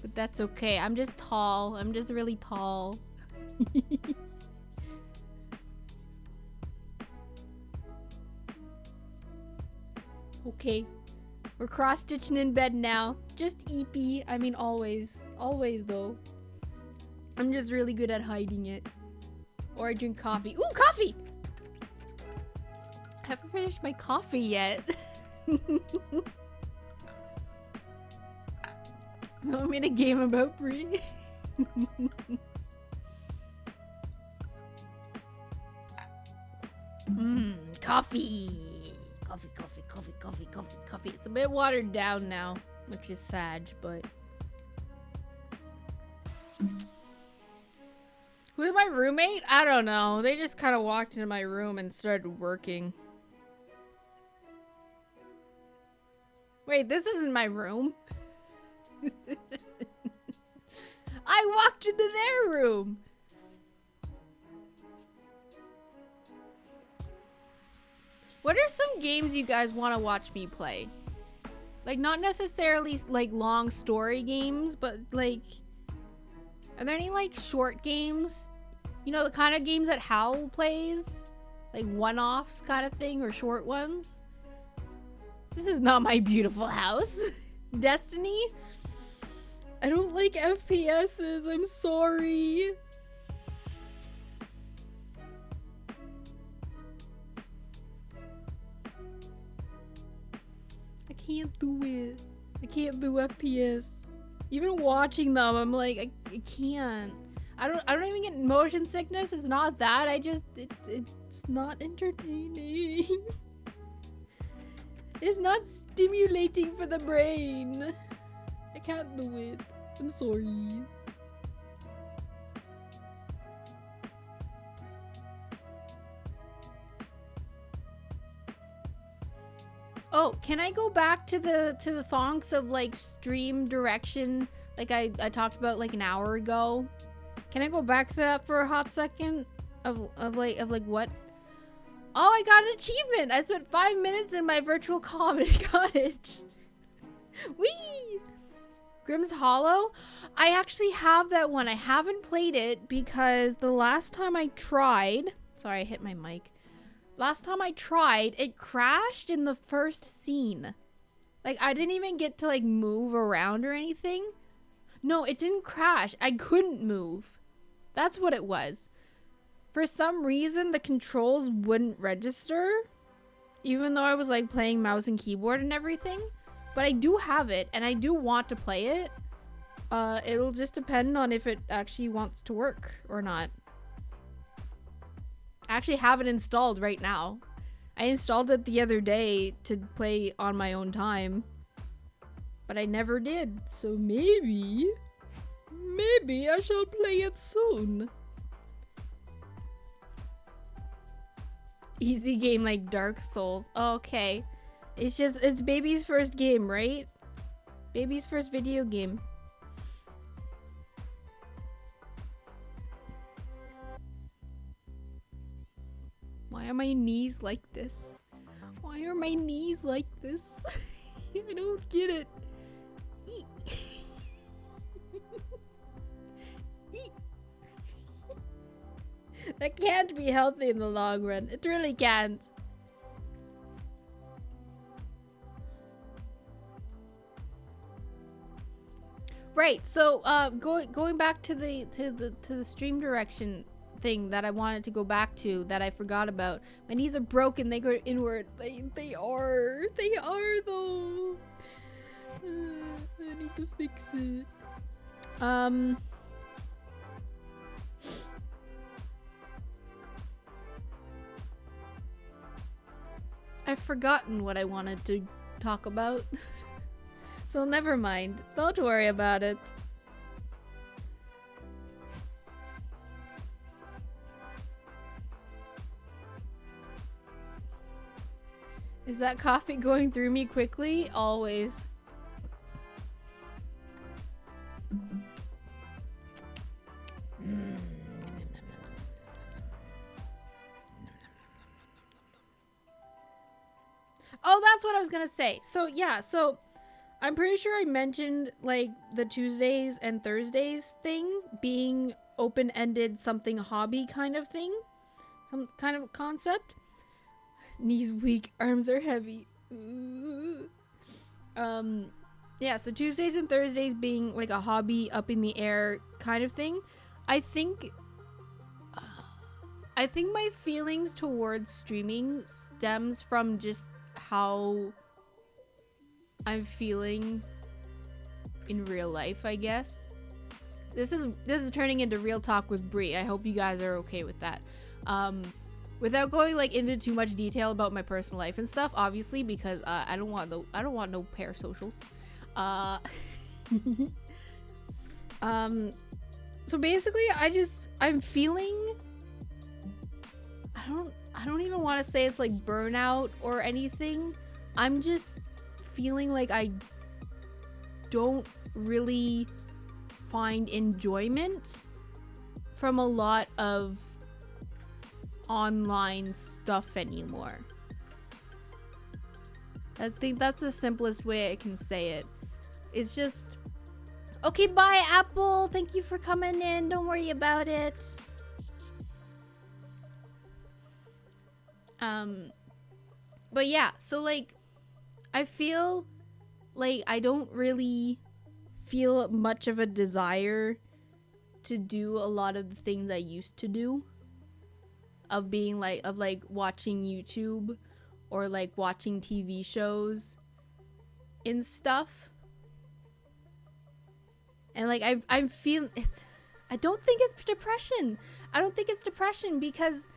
But that's okay. I'm just tall. I'm just really tall. Okay. We're cross-stitching in bed now. Just eepy. I mean, always. Always, though. I'm just really good at hiding it. Or I drink coffee. Ooh, coffee! I haven't finished my coffee yet. I'm in a game about Brie. Coffee! Coffee. It's a bit watered down now, which is sad, but... Who's my roommate? I don't know. They just kind of walked into my room and started working. Wait, this isn't my room. I walked into their room. What are some games you guys want to watch me play? Like, not necessarily, like, long story games, but, like... Are there any, like, short games? You know, the kind of games that Howl plays? Like, one-offs kind of thing, or short ones? This is not my beautiful house. Destiny? I don't like FPSs, I'm sorry. I can't do it. I can't do FPS. Even watching them, I'm like, I can't. I don't even get motion sickness. It's not that. It's not entertaining. It's not stimulating for the brain. I can't do it. I'm sorry. Oh, can I go back to the thonks of like stream direction like I talked about like an hour ago? Can I go back to that for a hot second? Of like what? Oh, I got an achievement! I spent 5 minutes in my virtual comedy cottage. Whee! Grimm's Hollow? I actually have that one. I haven't played it because the last time I tried... Sorry, I hit my mic. Last time I tried, it crashed in the first scene. Like, I didn't even get to, like, move around or anything. No, it didn't crash. I couldn't move. That's what it was. For some reason, the controls wouldn't register. Even though I was, like, playing mouse and keyboard and everything. But I do have it, and I do want to play it. It'll just depend on if it actually wants to work or not. I actually have it installed right now. I installed it the other day to play on my own time. But I never did. So maybe I shall play it soon. Easy game like Dark Souls. Oh, okay. It's baby's first game, right? Baby's first video game. Why are my knees like this? Why are my knees like this? I don't get it. Eat. Eat. That can't be healthy in the long run. It really can't. Right. So, going back to the stream direction thing that I wanted to go back to that I forgot about. My knees are broken. They go inward. They are though. I need to fix it. I've forgotten what I wanted to talk about. So never mind. Don't worry about it. Is that coffee going through me quickly? Always. Oh, that's what I was gonna say. So yeah, so I'm pretty sure I mentioned like the Tuesdays and Thursdays thing being open-ended, something hobby kind of thing, some kind of concept. Knees weak, arms are heavy. Yeah, so Tuesdays and Thursdays being like a hobby up in the air kind of thing. I think my feelings towards streaming stems from just how I'm feeling in real life, I guess. This is turning into real talk with Brie. I hope you guys are okay with that. Without going like into too much detail about my personal life and stuff, obviously, because I don't want no parasocials. So basically, I'm feeling. I don't even want to say it's like burnout or anything. I'm just feeling like I don't really find enjoyment from a lot of online stuff anymore. I think that's the simplest way I can say it. It's just, okay, bye Apple, thank you for coming in, don't worry about it. But yeah, so like I feel like I don't really feel much of a desire to do a lot of the things I used to do. Of being like, watching YouTube or like watching TV shows and stuff. And like I'm feeling it's. I don't think it's depression. I don't think it's depression because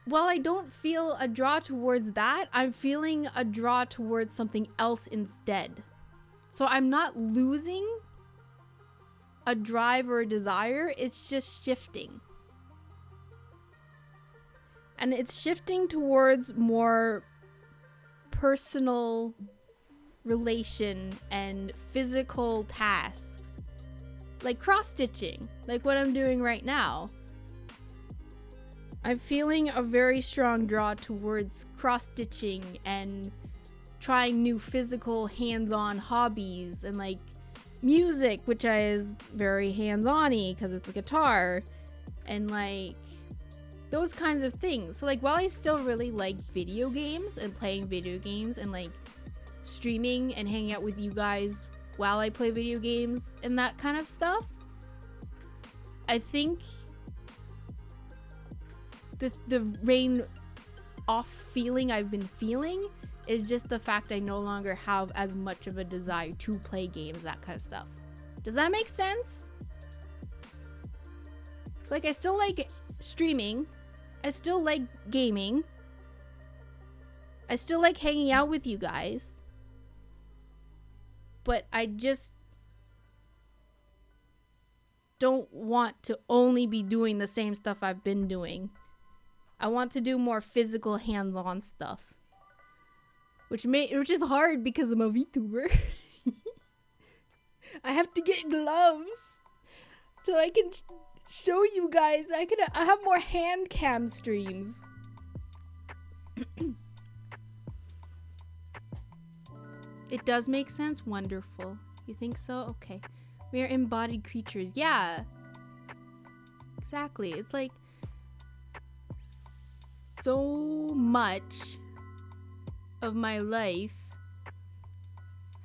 while I don't feel a draw towards that, I'm feeling a draw towards something else instead. So I'm not losing a drive or a desire, it's just shifting. And it's shifting towards more personal relation and physical tasks. Like cross-stitching, like what I'm doing right now. I'm feeling a very strong draw towards cross-stitching and trying new physical hands-on hobbies, and like music, which is very hands-on-y because it's a guitar, and like those kinds of things. So like while I still really like video games and playing video games and like streaming and hanging out with you guys while I play video games and that kind of stuff, I think the rain off feeling I've been feeling is just the fact I no longer have as much of a desire to play games, that kind of stuff. Does that make sense? It's like I still like streaming, I still like gaming, I still like hanging out with you guys, but I just don't want to only be doing the same stuff I've been doing. I want to do more physical hands-on stuff. Which is hard because I'm a VTuber. I have to get gloves so I can show you guys. I have more hand cam streams. It does make sense? Wonderful. You think so? Okay. We are embodied creatures. Yeah. Exactly. It's like so much of my life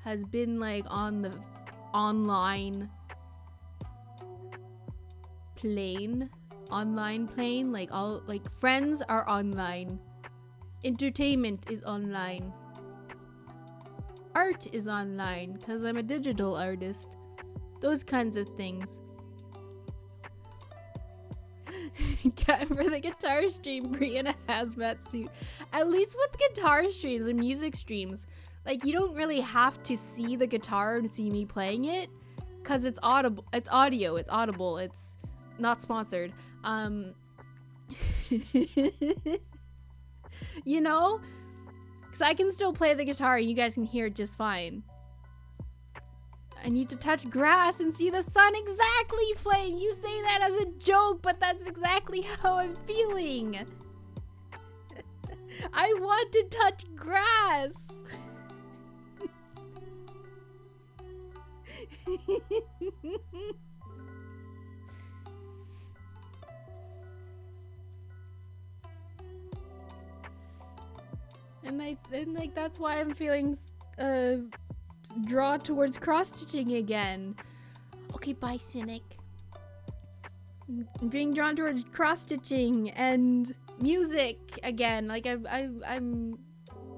has been like on the online plane, like all like friends are online, entertainment is online, art is online because I'm a digital artist, those kinds of things. For the guitar stream, Brie in a hazmat suit. At least with guitar streams and music streams, like you don't really have to see the guitar and see me playing it, cause it's audible. It's audio. It's audible. It's not sponsored. You know, cause I can still play the guitar and you guys can hear it just fine. I need to touch grass and see the sun. Exactly, Flame. You say that as a joke, but that's exactly how I'm feeling. I want to touch grass. and like that's why I'm feeling draw towards cross-stitching again. Okay, bye, Cynic. I'm being drawn towards cross-stitching and music again. Like I'm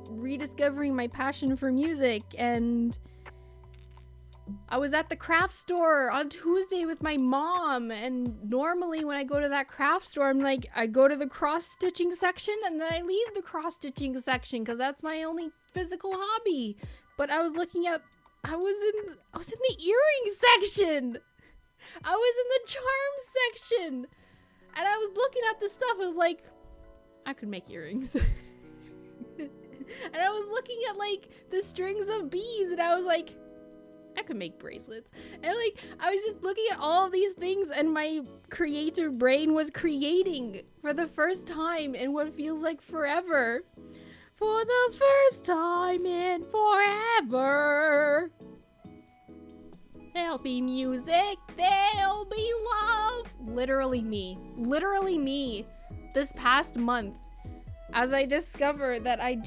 rediscovering my passion for music, and I was at the craft store on Tuesday with my mom, and normally when I go to that craft store, I'm like, I go to the cross-stitching section and then I leave the cross-stitching section because that's my only physical hobby. But I was looking at, I was in the earring section. I was in the charm section. And I was looking at this stuff. I was like, I could make earrings. And I was looking at like the strings of beads, and I was like, I could make bracelets. And like, I was just looking at all of these things, and my creative brain was creating for the first time in what feels like forever. For the first time in forever. There'll be music, there'll be love. Literally me. This past month, as I discovered that I'm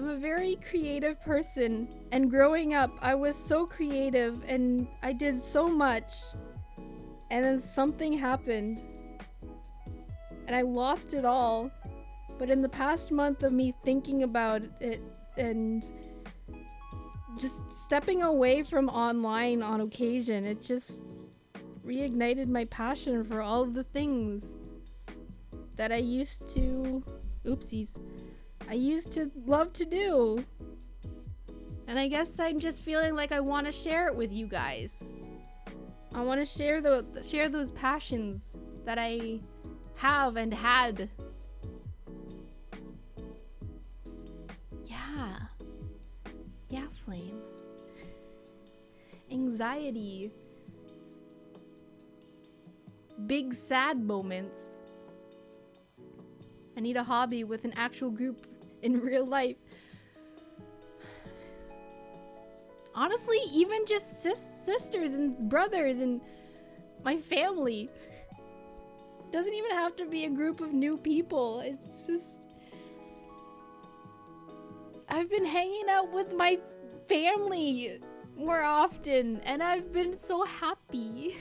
a very creative person, and growing up, I was so creative and I did so much, and then something happened and I lost it all. But in the past month of me thinking about it and just stepping away from online on occasion, it just reignited my passion for all of the things that I used to, oopsies, I used to love to do. And I guess I'm just feeling like I want to share it with you guys. I want to share those passions that I have and had. Yeah, Flame. Anxiety. Big sad moments. I need a hobby with an actual group in real life. Honestly, even just sisters and brothers and my family. Doesn't even have to be a group of new people. It's just... I've been hanging out with my family more often, and I've been so happy.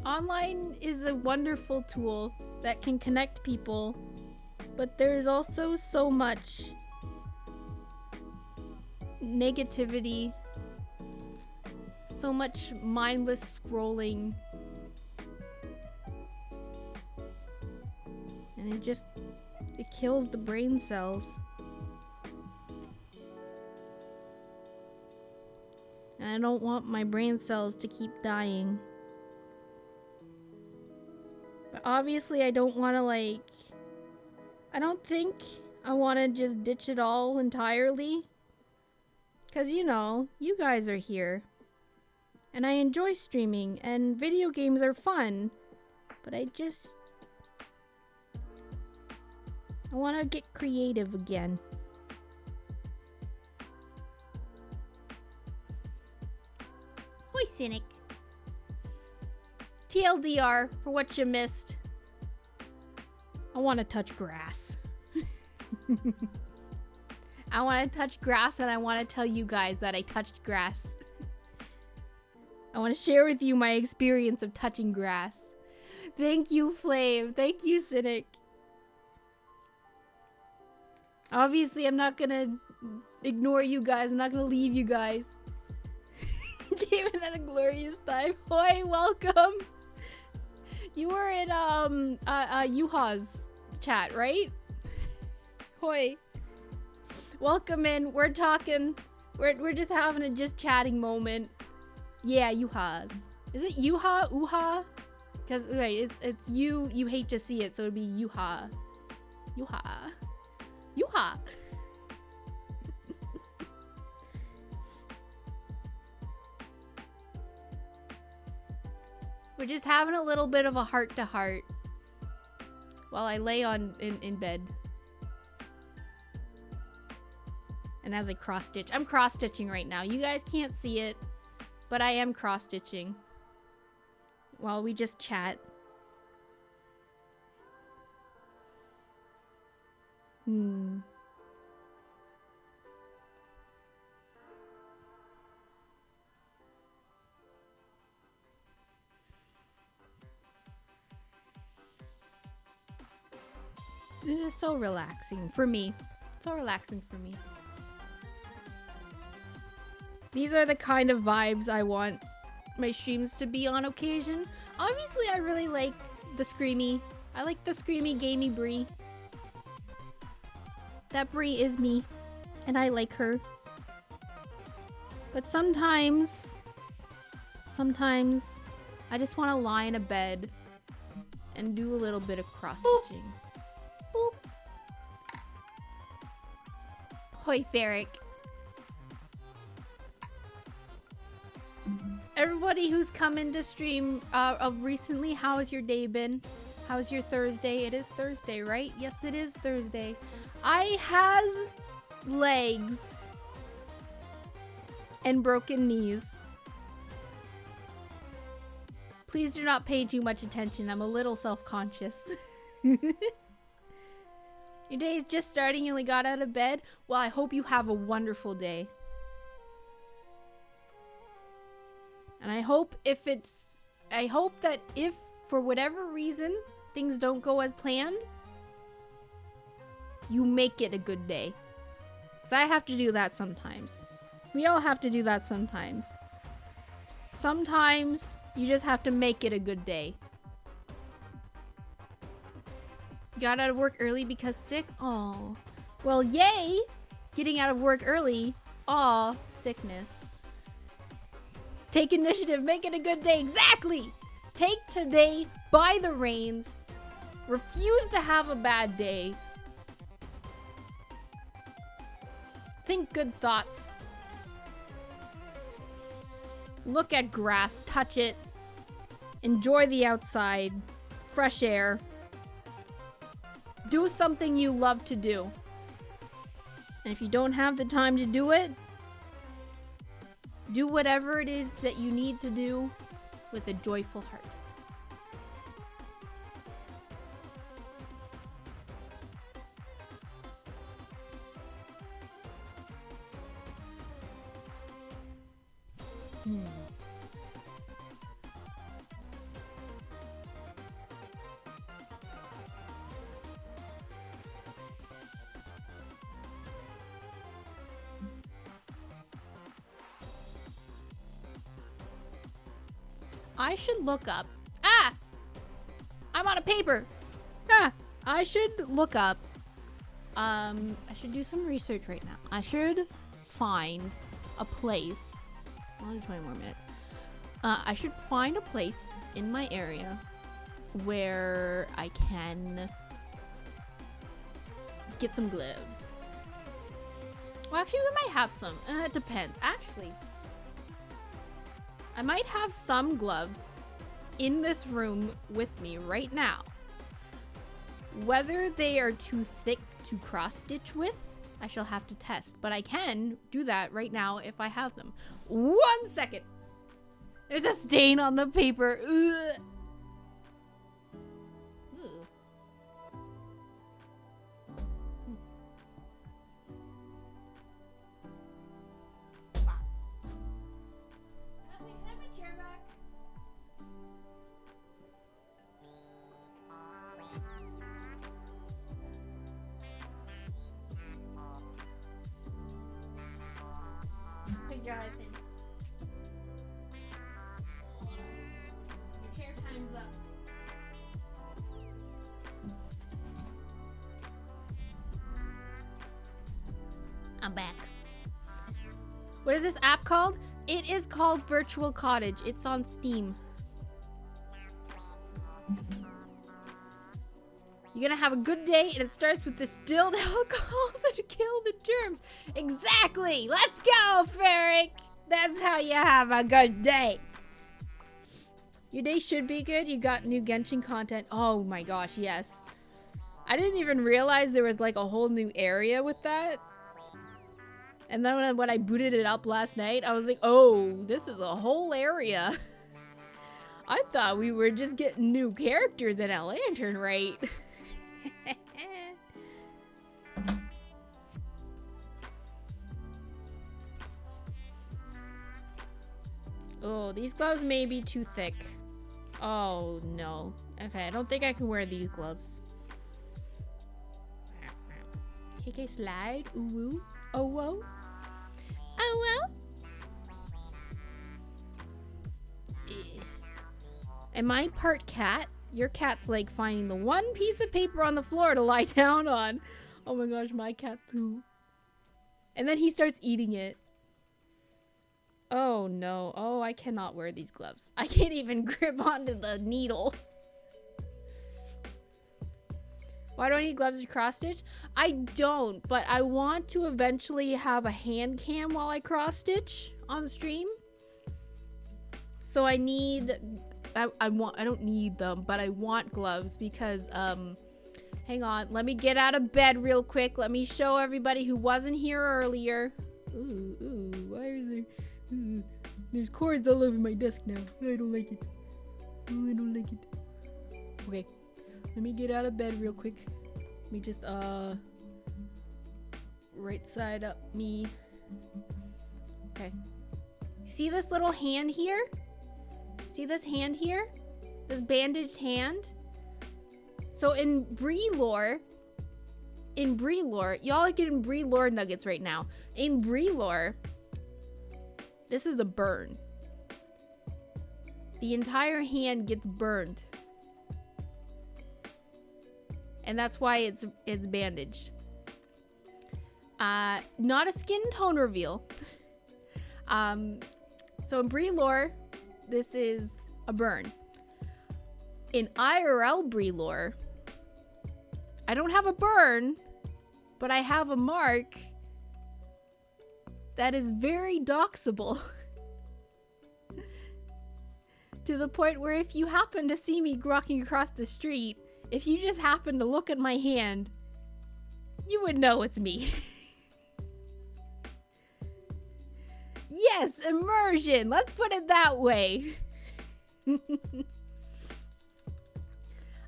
Online is a wonderful tool that can connect people, but there is also so much negativity, so much mindless scrolling, and it kills the brain cells. And I don't want my brain cells to keep dying. But obviously I don't want to I don't think I want to just ditch it all entirely. Because, you know, you guys are here. And I enjoy streaming, and video games are fun. But I want to get creative again. Hoi, Cynic. TLDR for what you missed. I want to touch grass. I want to touch grass, and I want to tell you guys that I touched grass. I want to share with you my experience of touching grass. Thank you, Flame. Thank you, Cynic. Obviously, I'm not gonna ignore you guys. I'm not gonna leave you guys. Came in at a glorious time. Hoi, welcome. You were in Yuha's chat, right? Hoi. Welcome in. We're talking. We're just having a just chatting moment. Yeah, Yuha's. Is it Yuha? Uha? Because wait, it's you. You hate to see it, so it'd be Yuha. Yuha. Yuha. We're just having a little bit of a heart-to-heart while I lay in bed. And as I cross-stitch. I'm cross-stitching right now. You guys can't see it, but I am cross-stitching while we just chat. This is so relaxing for me. So relaxing for me. These are the kind of vibes I want my streams to be on occasion. Obviously, I really like the screamy. I like the screamy, gamey Bree. That Bree is me, and I like her. But sometimes, I just want to lie in a bed and do a little bit of cross-stitching. Boop. Hoi, Ferric. Everybody who's come into stream of recently, how has your day been? How's your Thursday? It is Thursday, right? Yes, it is Thursday. I has legs and broken knees. Please do not pay too much attention. I'm a little self-conscious. Your day is just starting. You only got out of bed. Well, I hope you have a wonderful day. And I hope that if for whatever reason things don't go as planned, you make it a good day. Because I have to do that sometimes. We all have to do that sometimes. Sometimes you just have to make it a good day. Got out of work early because sick? Oh. Well, yay! Getting out of work early. Aw, sickness. Take initiative, make it a good day. Exactly! Take today by the reins. Refuse to have a bad day. Think good thoughts. Look at grass, touch it. Enjoy the outside. Fresh air. Do something you love to do. And if you don't have the time to do it, do whatever it is that you need to do with a joyful heart. I should look up. Ah! I'm on a paper. Ah! I should look up. I should do some research right now. I should find a place. Only 20 more minutes. I should find a place in my area where I can get some gloves. Well, actually, we might have some. It depends. Actually, I might have some gloves in this room with me right now. Whether they are too thick to cross-stitch with, I shall have to test. But I can do that right now if I have them. 1 second. There's a stain on the paper. Ugh. Jonathan. Your chair time's up. I'm back. What is this app called? It is called Virtual Cottage. It's on Steam. You're gonna have a good day, and it starts with distilled alcohol to kill the germs. Exactly! Let's go, Ferric! That's how you have a good day. Your day should be good. You got new Genshin content. Oh my gosh, yes. I didn't even realize there was like a whole new area with that. And then when I booted it up last night, I was like, oh, this is a whole area. I thought we were just getting new characters in a lantern, right? Oh, these gloves may be too thick. Oh, no. Okay, I don't think I can wear these gloves. KK slide. Ooh, oh, whoa. Oh, well. Am I part cat? Your cat's like finding the one piece of paper on the floor to lie down on. Oh my gosh, my cat too. And then he starts eating it. Oh no. Oh, I cannot wear these gloves. I can't even grip onto the needle. Why do I need gloves to cross stitch? I don't, but I want to eventually have a hand cam while I cross stitch on stream. So I need... I don't need them, but I want gloves because, hang on. Let me get out of bed real quick. Let me show everybody who wasn't here earlier. Ooh, why are there... there's cords all over my desk now. I don't like it. Ooh, I don't like it. Okay. Let me get out of bed real quick. Let me just, right side up me. Okay. See this little hand here? See this hand here? This bandaged hand? So in Bree lore, y'all are getting Bree lore nuggets right now. In Bree lore, this is a burn. The entire hand gets burned. And that's why it's bandaged. Not a skin tone reveal. So in Bree lore, this is a burn. In IRL Bree lore, I don't have a burn, but I have a mark that is very doxable. To the point where if you happen to see me walking across the street, if you just happen to look at my hand, you would know it's me. Yes, immersion. Let's put it that way.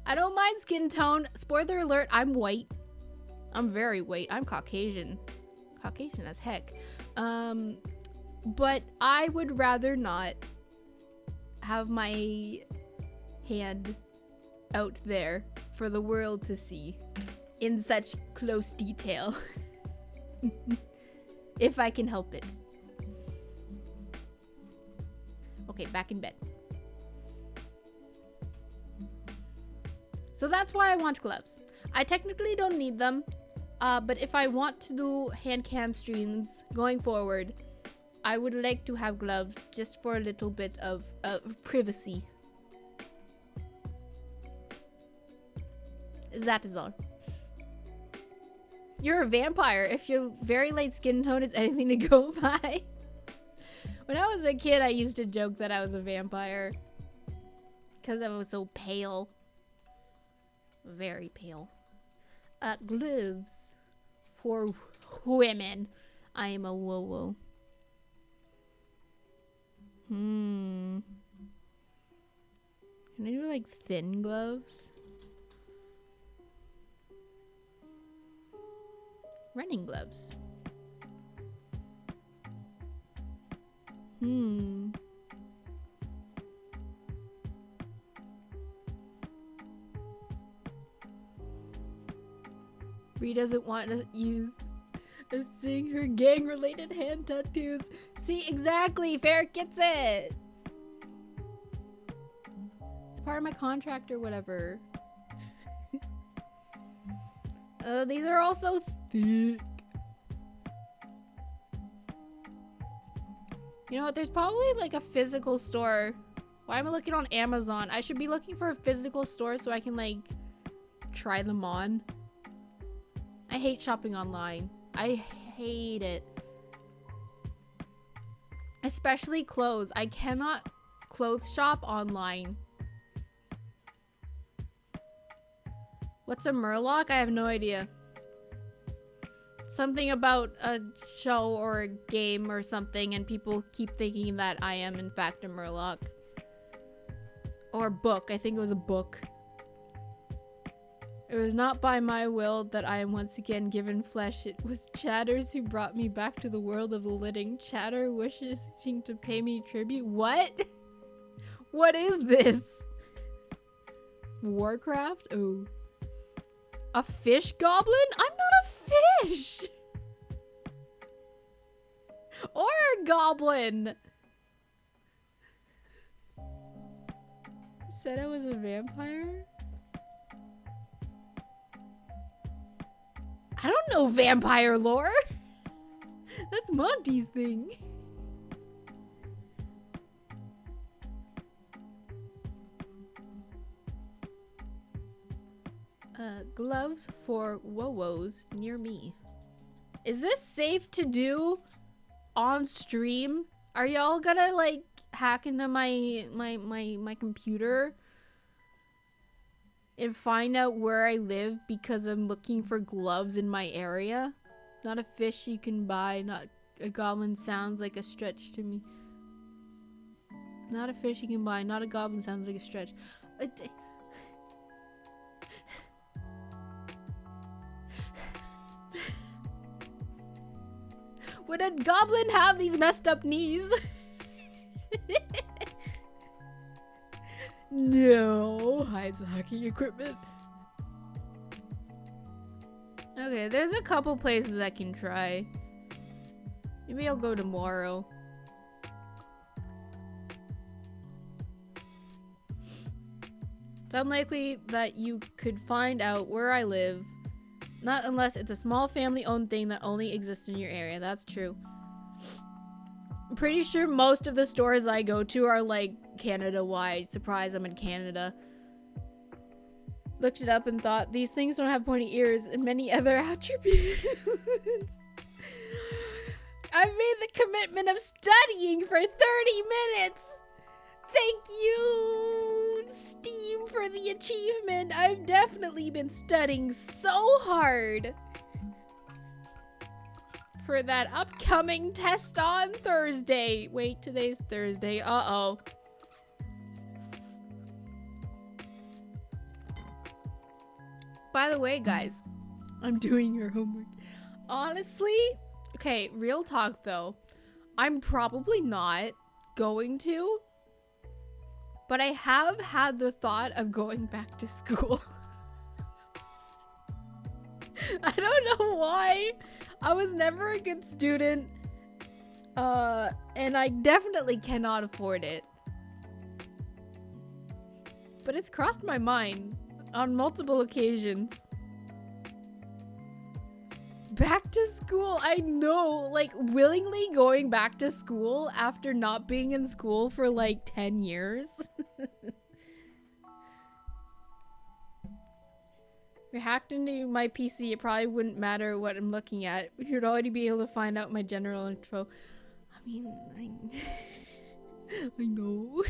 I don't mind skin tone. Spoiler alert, I'm white. I'm very white. I'm Caucasian. Caucasian as heck. But I would rather not have my hand out there for the world to see in such close detail. If I can help it. Okay, back in bed. So that's why I want gloves. I technically don't need them, but if I want to do hand cam streams going forward, I would like to have gloves just for a little bit of privacy. That is all. You're a vampire if your very light skin tone is anything to go by. When I was a kid, I used to joke that I was a vampire because I was so pale. Very pale. Gloves for women. I am a whoa-whoa. Can I do like thin gloves? Running gloves. Bree doesn't want to use seeing her gang-related hand tattoos. See, exactly. Ferret gets it. It's part of my contract or whatever. These are also thick. You know what? There's probably like a physical store. Why am I looking on Amazon? I should be looking for a physical store so I can like try them on. I hate shopping online. I hate it. Especially clothes. I cannot clothes shop online. What's a murloc? I have no idea. Something about a show or a game or something, and people keep thinking that I am in fact a murloc. Or book. I think it was a book. It was not by my will that I am once again given flesh. It was Chatters who brought me back to the world of the living. Chatter wishing to pay me tribute. What? What is this? Warcraft? Oh. A fish goblin? I'm not a fish! Or a goblin! Said I was a vampire? I don't know vampire lore! That's Monty's thing. Gloves for whoa-whoas near me. Is this safe to do on stream? Are y'all gonna like hack into my computer and find out where I live because I'm looking for gloves in my area? Not a fish you can buy, not a goblin sounds like a stretch to me. Not a fish you can buy, not a goblin sounds like a stretch. Would a goblin have these messed up knees? No, hides the hacking equipment. Okay, there's a couple places I can try. Maybe I'll go tomorrow. It's unlikely that you could find out where I live. Not unless it's a small family-owned thing that only exists in your area. That's true. I'm pretty sure most of the stores I go to are like Canada-wide. Surprise, I'm in Canada. Looked it up and thought, these things don't have pointy ears and many other attributes. I've made the commitment of studying for 30 minutes. Thank you, Steam, for the achievement. I've definitely been studying so hard for that upcoming test on Thursday. Wait, today's Thursday. Uh-oh. By the way, guys, I'm doing your homework. Honestly, okay, real talk though. I'm probably not going to, but I have had the thought of going back to school. I don't know why. I was never a good student, and I definitely cannot afford it. But it's crossed my mind on multiple occasions. Back to school, I know, like willingly going back to school after not being in school for like 10 years. If you hacked into my PC, it probably wouldn't matter what I'm looking at. You'd already be able to find out my general info. I mean, I know.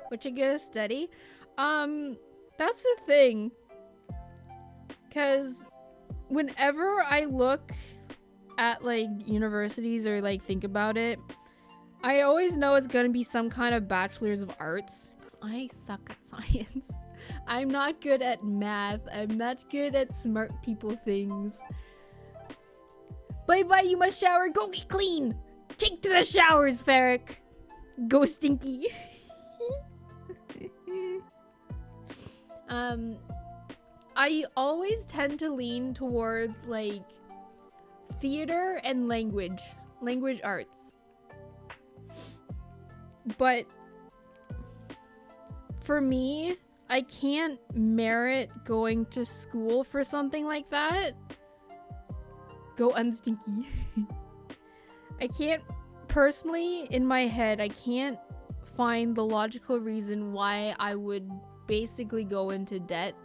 But you get a study. That's the thing. Because whenever I look at like universities or like think about it, I always know it's gonna be some kind of bachelor's of arts. Because I suck at science. I'm not good at math. I'm not good at smart people things. Bye bye, you must shower. Go get clean. Take to the showers, Ferric. Go stinky. I always tend to lean towards like theater and language arts. But for me, I can't merit going to school for something like that. Go unstinky. I can't, personally, in my head, I can't find the logical reason why I would basically go into debt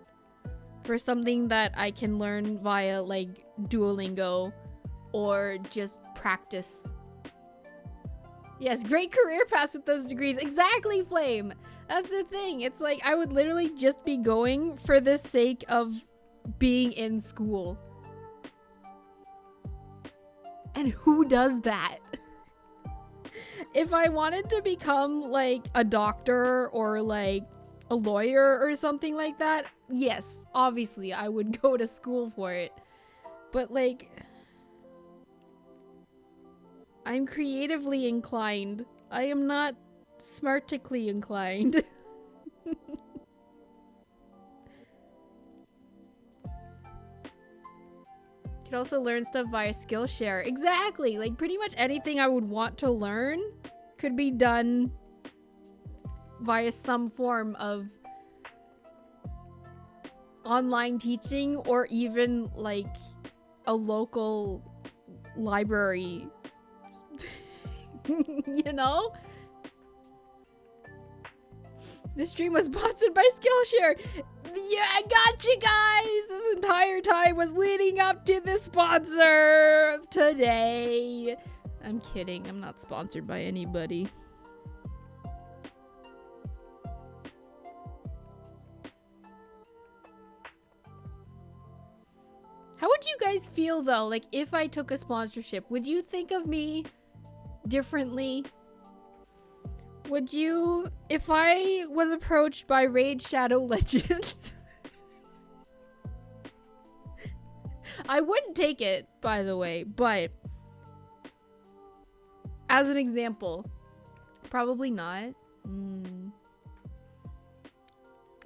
for something that I can learn via like Duolingo or just practice. Yes, great career paths with those degrees. Exactly, Flame. That's the thing. It's like I would literally just be going for the sake of being in school. And who does that? If I wanted to become like a doctor or like a lawyer or something like that, yes, obviously I would go to school for it. But like, I'm creatively inclined. I am not smartically inclined. Could also learn stuff via Skillshare. Exactly! Like pretty much anything I would want to learn could be done via some form of online teaching or even like a local library. You know? This stream was sponsored by Skillshare. Yeah, I got you guys! This entire time was leading up to the sponsor of today. I'm kidding. I'm not sponsored by anybody. How would you guys feel though, like if I took a sponsorship? Would you think of me differently? Would you, if I was approached by Raid Shadow Legends? I wouldn't take it, by the way, but as an example, probably not.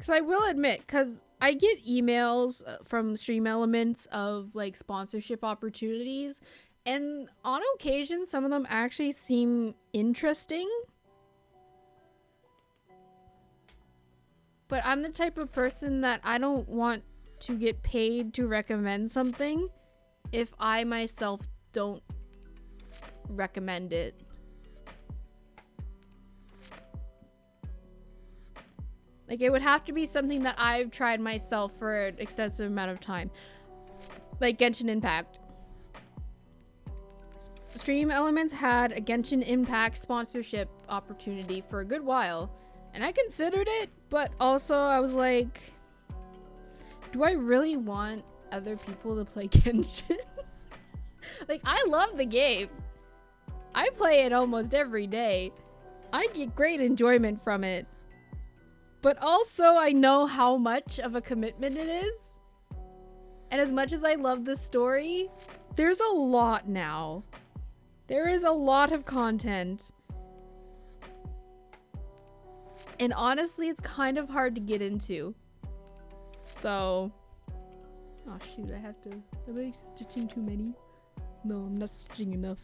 Because I will admit, because I get emails from Stream Elements of like sponsorship opportunities, and on occasion, some of them actually seem interesting. But I'm the type of person that I don't want to get paid to recommend something if I myself don't recommend it. Like, it would have to be something that I've tried myself for an extensive amount of time. Like Genshin Impact. Stream Elements had a Genshin Impact sponsorship opportunity for a good while. And I considered it, but also I was like, do I really want other people to play Genshin? Like, I love the game. I play it almost every day. I get great enjoyment from it. But also, I know how much of a commitment it is. And as much as I love the story, there's a lot now. There is a lot of content. And honestly, it's kind of hard to get into. So... oh shoot, am I stitching too many? No, I'm not stitching enough.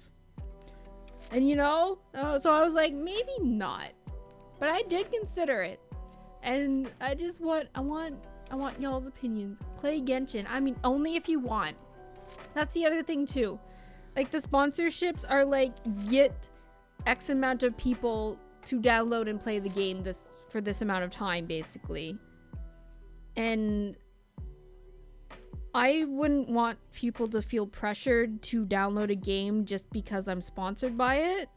And you know, so I was like, maybe not. But I did consider it. And I want y'all's opinions. Play Genshin. I mean, only if you want. That's the other thing too. Like, the sponsorships are like, get X amount of people to download and play the game for this amount of time, basically. And I wouldn't want people to feel pressured to download a game just because I'm sponsored by it.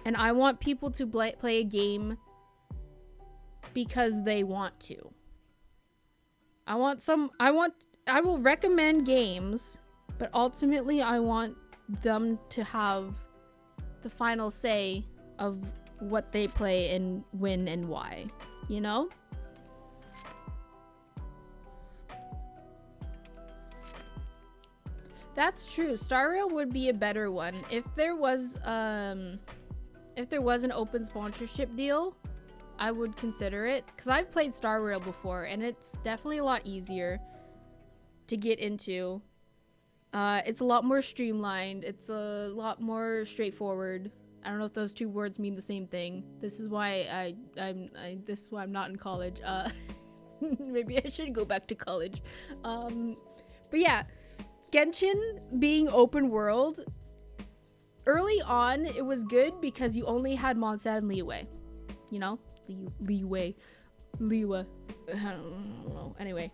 And I want people to play a game because they want to. I will recommend games, but ultimately I want them to have the final say of what they play and when and why, you know? That's true. Star Rail would be a better one if there was an open sponsorship deal. I would consider it, because I've played Star Rail before and it's definitely a lot easier to get into. It's a lot more streamlined. It's a lot more straightforward. I don't know if those two words mean the same thing. This is why this is why I'm not in college. Maybe I should go back to college. But yeah, Genshin being open world, early on it was good because you only had Mondstadt and Liyue, you know? Liyue. I don't know. Anyway.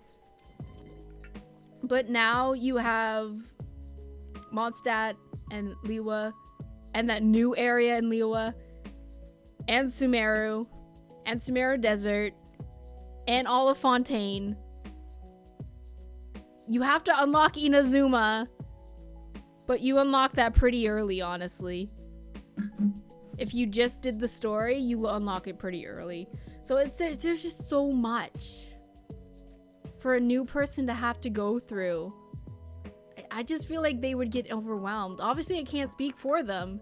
But now you have Mondstadt and Liyue, and that new area in Liyue, and Sumeru Desert, and all of Fontaine. You have to unlock Inazuma, but you unlock that pretty early, honestly. If you just did the story, you unlock it pretty early. So there's just so much for a new person to have to go through. I just feel like they would get overwhelmed. Obviously, I can't speak for them,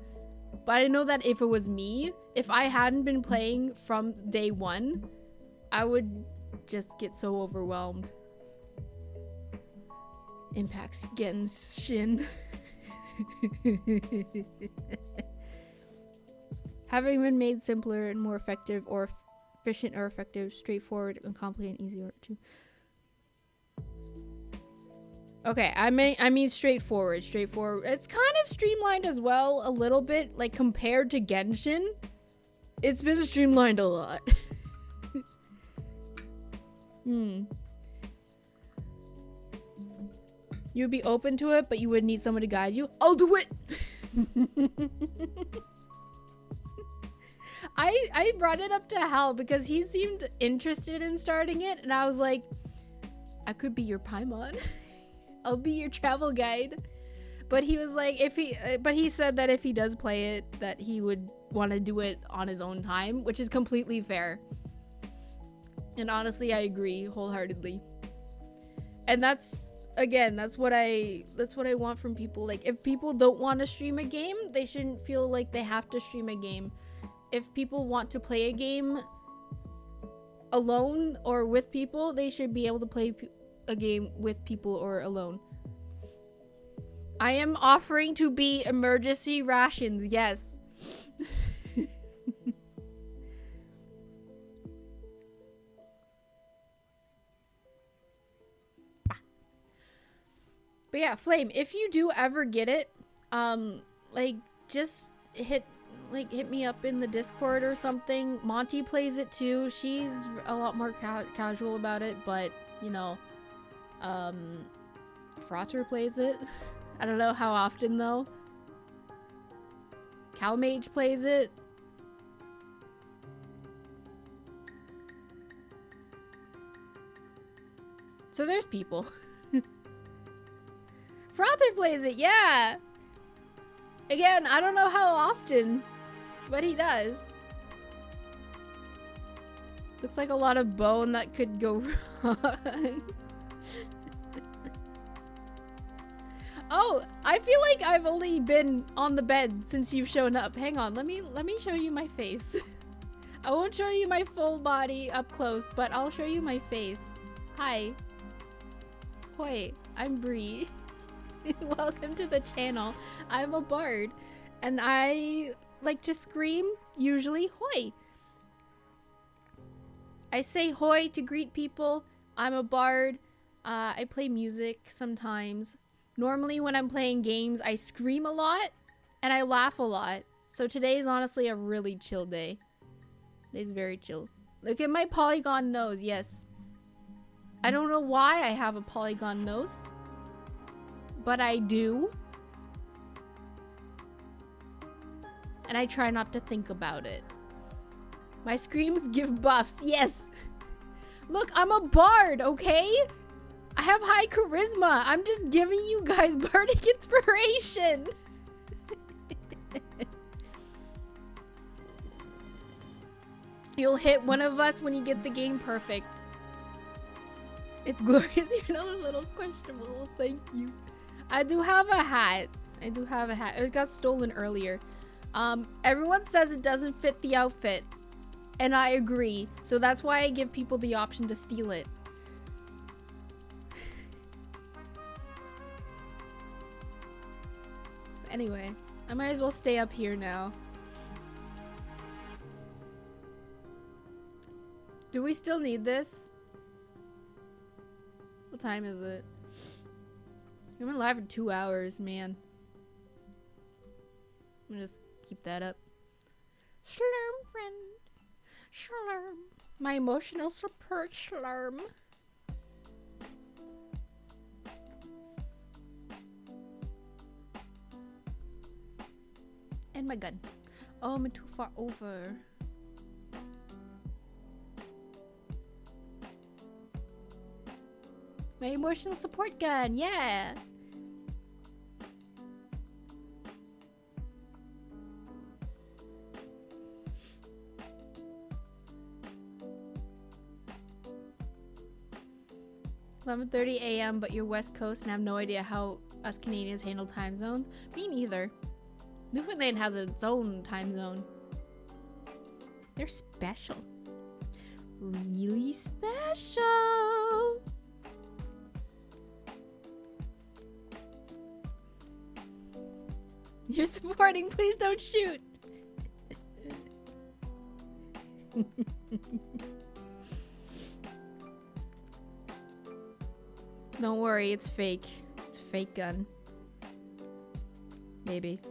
but I know that if it was me, if I hadn't been playing from day one, I would just get so overwhelmed. Impacts Genshin. Having been made simpler and more effective, or efficient or effective, straightforward, and complicated, and easier to. Okay, I mean straightforward. It's kind of streamlined as well, a little bit, like compared to Genshin. It's been streamlined a lot. You'd be open to it, but you would need someone to guide you. I'll do it. I brought it up to Hal because he seemed interested in starting it, and I was like, I could be your Paimon. I'll be your travel guide. But he was like, but he said that if he does play it, that he would want to do it on his own time, which is completely fair. And honestly, I agree wholeheartedly. And that's what I want from people. Like, if people don't want to stream a game, they shouldn't feel like they have to stream a game. If people want to play a game alone or with people, they should be able to play a game with people or alone. I am offering to be emergency rations, yes. But yeah, Flame, if you do ever get it, like, just hit me up in the Discord or something. Monty plays it too. She's a lot more casual about it, but, you know, Frater plays it. I don't know how often, though. Calmage plays it. So there's people. Frother plays it, yeah! Again, I don't know how often, but he does. Looks like a lot of bone that could go wrong. Oh, I feel like I've only been on the bed since you've shown up. Hang on, let me show you my face. I won't show you my full body up close, but I'll show you my face. Hi. Hoi, I'm Bree. Welcome to the channel. I'm a bard, and I like to scream, usually hoi. I say hoi to greet people. I'm a bard. I play music sometimes. Normally when I'm playing games, I scream a lot, and I laugh a lot. So today is honestly a really chill day. Today's very chill. Look at my polygon nose, yes. I don't know why I have a polygon nose, but I do. And I try not to think about it. My screams give buffs, yes. Look, I'm a bard, okay? I have high charisma. I'm just giving you guys bardic inspiration. You'll hit one of us when you get the game perfect. It's glorious, even though a little questionable. Thank you. I do have a hat. I do have a hat. It got stolen earlier. Everyone says it doesn't fit the outfit. And I agree. So that's why I give people the option to steal it. Anyway, I might as well stay up here now. Do we still need this? What time is it? We've been live for 2 hours, man. I'm gonna just keep that up. Slurm, friend. Slurm. My emotional support, slurm. And my gun. Oh, I'm too far over. My emotional support gun, yeah. $11:30 a.m. but you're West Coast and I have no idea how us Canadians handle time zones. Me neither. Newfoundland has its own time zone. They're special. Really special. You're supporting, please don't shoot. Don't worry, it's fake. It's a fake gun. Maybe.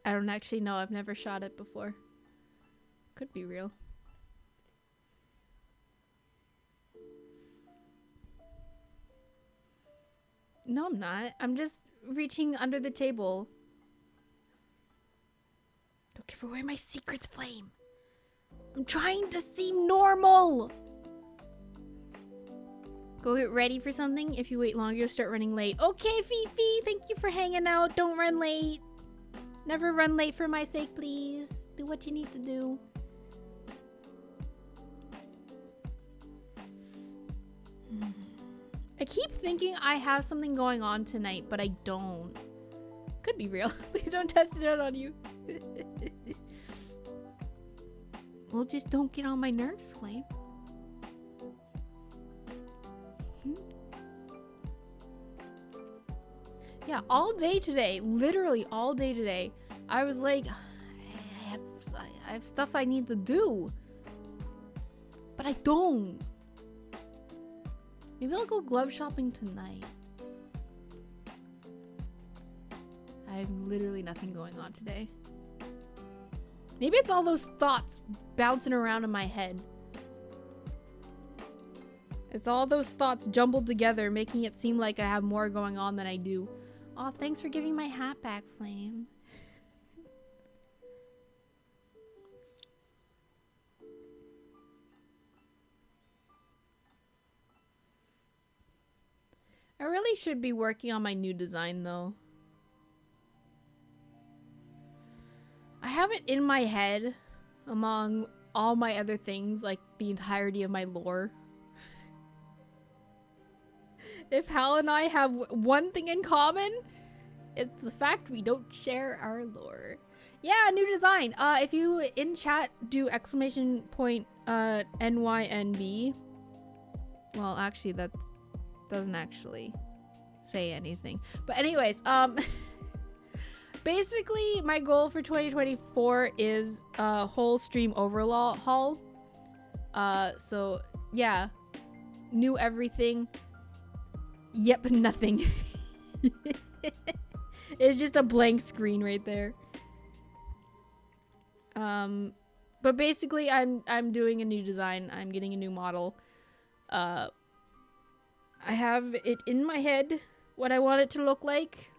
I don't actually know. I've never shot it before. Could be real. No, I'm not. I'm just reaching under the table. Don't give away my secrets, Flame. I'm trying to seem normal. Go get ready for something. If you wait longer, you'll start running late. Okay, Fifi. Thank you for hanging out. Don't run late. Never run late for my sake, please. Do what you need to do. I keep thinking I have something going on tonight, but I don't. Could could be real. Please don't test it out on you. Well, just don't get on my nerves, Flame. Yeah, all day today, literally all day today, I was like, I have stuff I need to do, but I don't. Maybe I'll go glove shopping tonight. I have literally nothing going on today. Maybe it's all those thoughts bouncing around in my head. It's all those thoughts jumbled together, making it seem like I have more going on than I do. Aw, thanks for giving my hat back, Flame. I really should be working on my new design, though. I have it in my head, among all my other things, like the entirety of my lore. If Hal and I have one thing in common, it's the fact we don't share our lore. Yeah, new design. If you in chat do !NYNB. Well, actually that doesn't actually say anything. But anyways, basically my goal for 2024 is a whole stream overhaul. So yeah, new everything. Yep, nothing. It's just a blank screen right there. But basically I'm doing a new design. I'm getting a new model. I have it in my head what I want it to look like.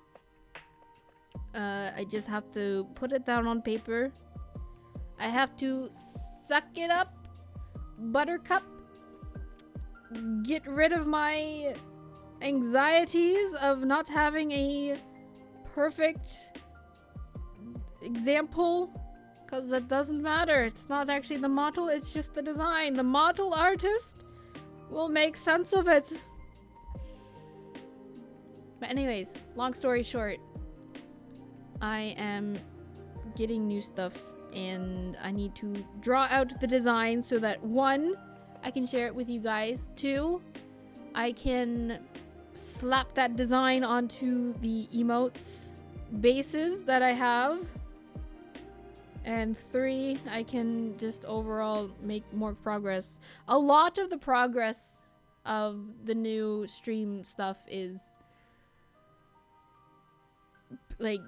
I just have to put it down on paper. I have to suck it up, Buttercup. Get rid of my anxieties of not having a perfect example, because it doesn't matter. It's not actually the model, it's just the design. The model artist will make sense of it. But anyways, long story short, I am getting new stuff and I need to draw out the design so that 1, I can share it with you guys. 2, I can slap that design onto the emotes bases that I have. And 3, I can just overall make more progress. A lot of the progress of the new stream stuff is like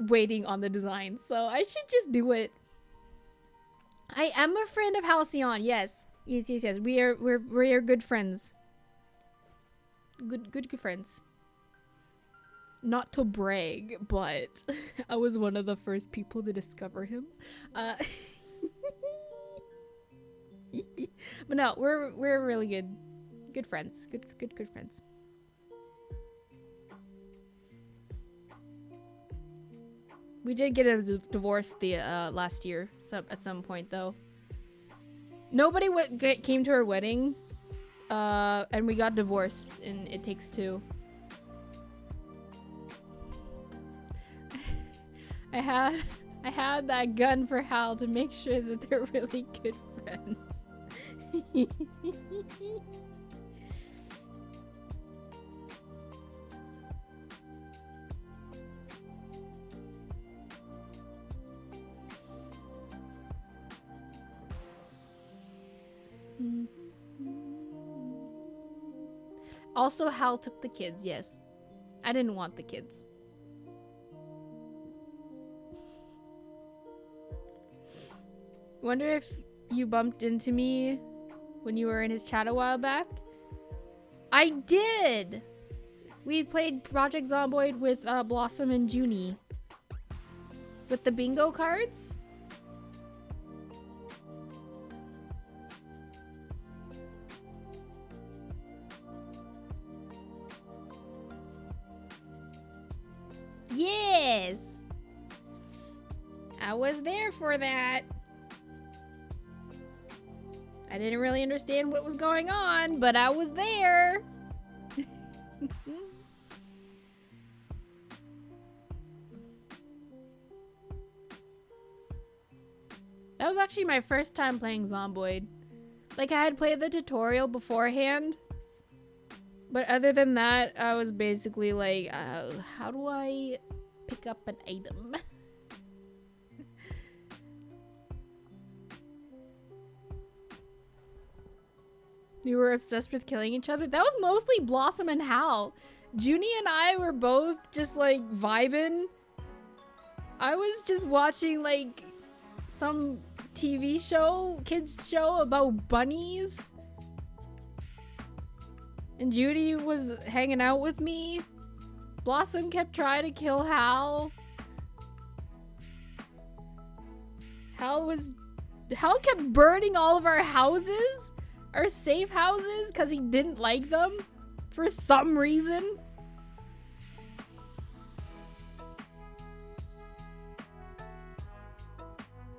waiting on the design. So I should just do it. I am a friend of Halcyon. Yes. Yes. We're good friends. Good friends. Not to brag, but I was one of the first people to discover him. But no, we're really good friends. Good friends. We did get a divorce the last year, so at some point though. Nobody came to our wedding, and we got divorced in It Takes Two. I had that gun for Hal to make sure that they're really good friends. Also, Hal took the kids, yes. I didn't want the kids. Wonder if you bumped into me when you were in his chat a while back? I did! We played Project Zomboid with Blossom and Junie. With the bingo cards? Yes! I was there for that. I didn't really understand what was going on, but I was there. actually my first time playing Zomboid. Like, I had played the tutorial beforehand. But other than that, I was basically like, how do I pick up an item? We were obsessed with killing each other. That was mostly Blossom and Hal. Junie and I were both just like vibing. I was just watching like some TV show, kids show about bunnies. And Judy was hanging out with me. Blossom kept trying to kill Hal. Hal kept burning all of our houses, our safe houses, because he didn't like them for some reason.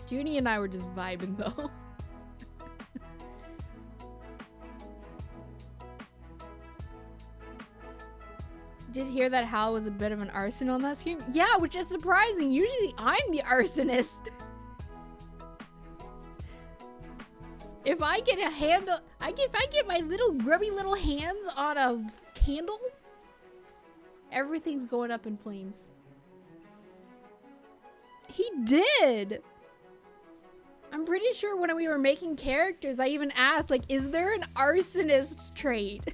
Junie and I were just vibing though. Did hear that Hal was a bit of an arson on that stream? Yeah, which is surprising. Usually I'm the arsonist. If I get a handle, if I get my little grubby little hands on a candle, everything's going up in flames. He did. I'm pretty sure when we were making characters, I even asked, like, is there an arsonist trait?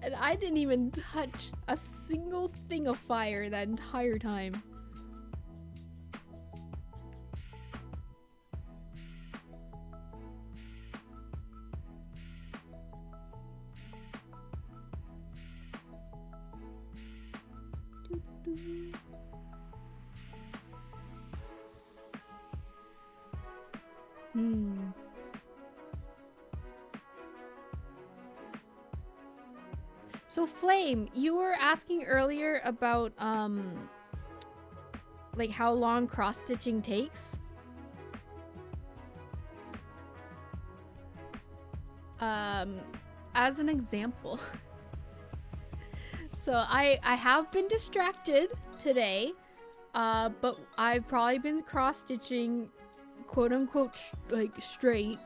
And I didn't even touch a single thing of fire that entire time. So Flame, you were asking earlier about like how long cross stitching takes. As an example. So I have been distracted today, but I've probably been cross stitching quote unquote like straight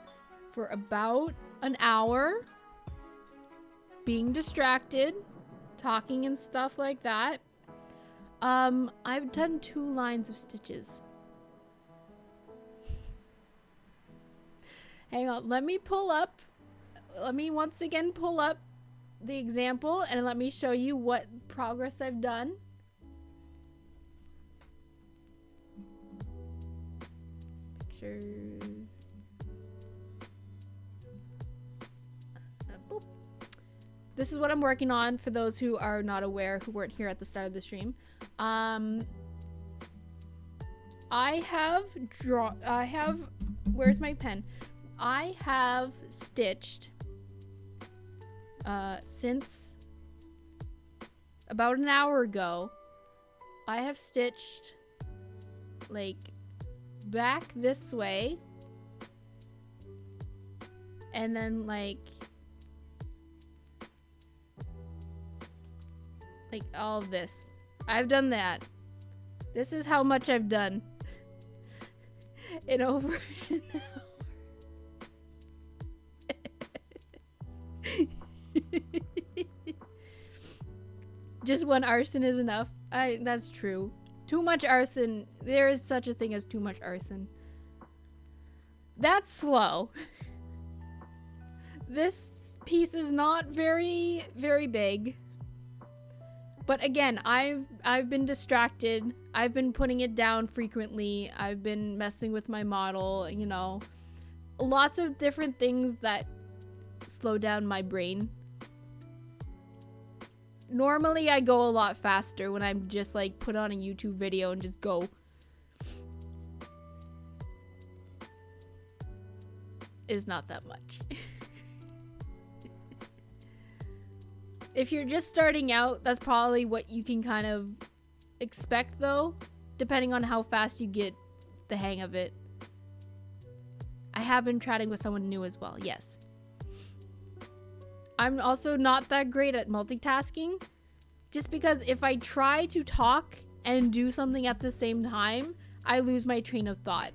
for about an hour. Being distracted, talking and stuff like that. I've done 2 lines of stitches. Hang on, let me once again pull up the example and let me show you what progress I've done. Pictures. Boop. This is what I'm working on for those who are not aware, who weren't here at the start of the stream. I have where's my pen? I have stitched since about an hour ago. I have stitched like back this way and then like all of this. I've done that. This is how much I've done in over an hour. Just one arson is enough. That's true. Too much arson. There is such a thing as too much arson. That's slow. This piece is not very, very big. But again, I've been distracted. I've been putting it down frequently. I've been messing with my model, you know. Lots of different things that slow down my brain. Normally I go a lot faster when I'm just like put on a YouTube video and just go. It's not that much. If you're just starting out, that's probably what you can kind of expect though, depending on how fast you get the hang of it. I have been chatting with someone new as well, yes. I'm also not that great at multitasking, just because if I try to talk and do something at the same time, I lose my train of thought.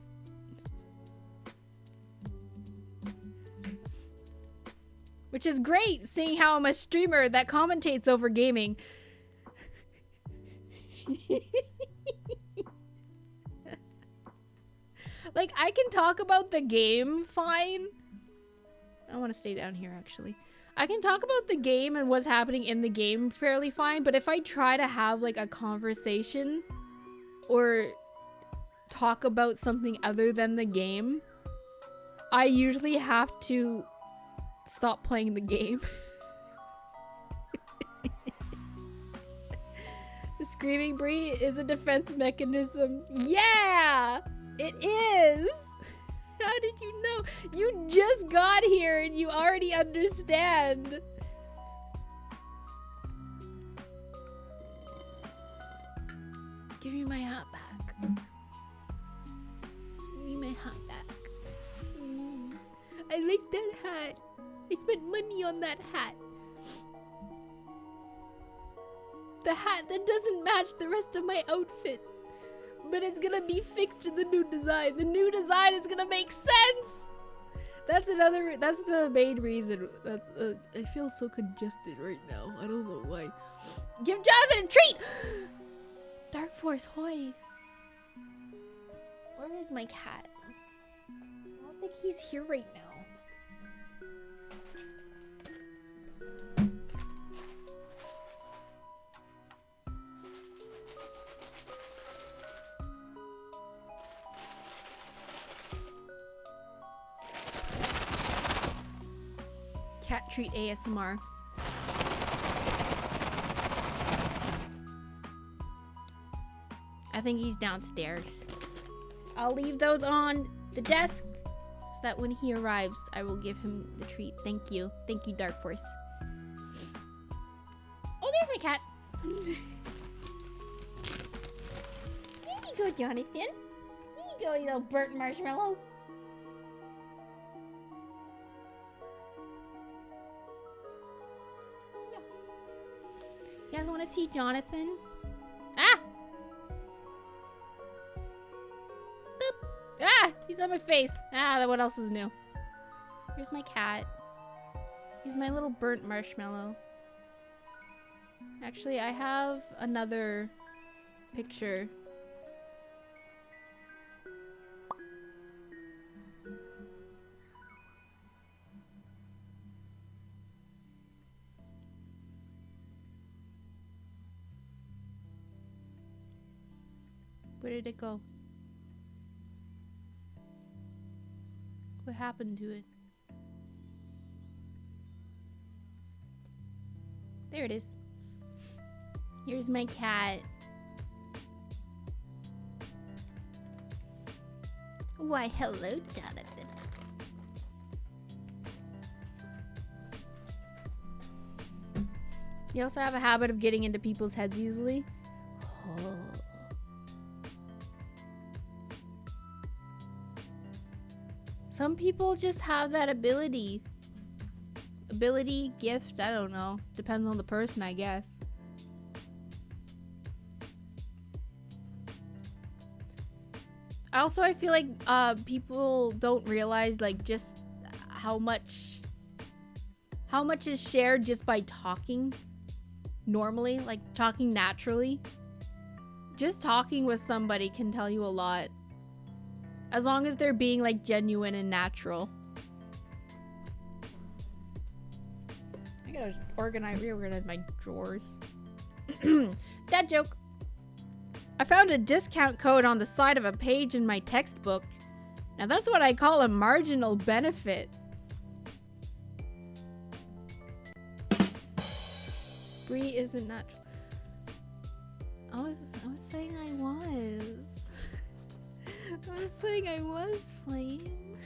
Which is great, seeing how I'm a streamer that commentates over gaming. Like, I can talk about the game fine. I want to stay down here, actually. I can talk about the game and what's happening in the game fairly fine, but if I try to have, like, a conversation or talk about something other than the game, I usually have to stop playing the game. The screaming Brie is a defense mechanism. Yeah! It is! How did you know? You just got here and you already understand. Give me my hat back. Give me my hat back. I like that hat. I spent money on that hat. The hat that doesn't match the rest of my outfit. But it's gonna be fixed in the new design. The new design is gonna make sense! That's the main reason. I feel so congested right now. I don't know why. Give Jonathan a treat! Dark Force, hoy. Where is my cat? I don't think he's here right now. Cat treat ASMR. I think he's downstairs. I'll leave those on the desk so that when he arrives, I will give him the treat. Thank you. Thank you, Dark Force. Oh, there's my cat. There you go, Jonathan. There you go, you little burnt marshmallow. You guys want to see Jonathan? Ah! Boop. Ah! He's on my face. Ah, what else is new? Here's my cat. He's my little burnt marshmallow. Actually, I have another picture. Where did it go? What happened to it? There it is. Here's my cat. Why, hello, Jonathan. You also have a habit of getting into people's heads easily. Oh. Some people just have that ability. Ability, gift, I don't know. Depends on the person, I guess. Also, I feel like people don't realize like just how much is shared just by talking normally, like talking naturally. Just talking with somebody can tell you a lot. As long as they're being like genuine and natural. I gotta reorganize my drawers. Dad joke. I found a discount code on the side of a page in my textbook. Now that's what I call a marginal benefit. Brie isn't natural. I was saying I was. I was saying I was, Flame.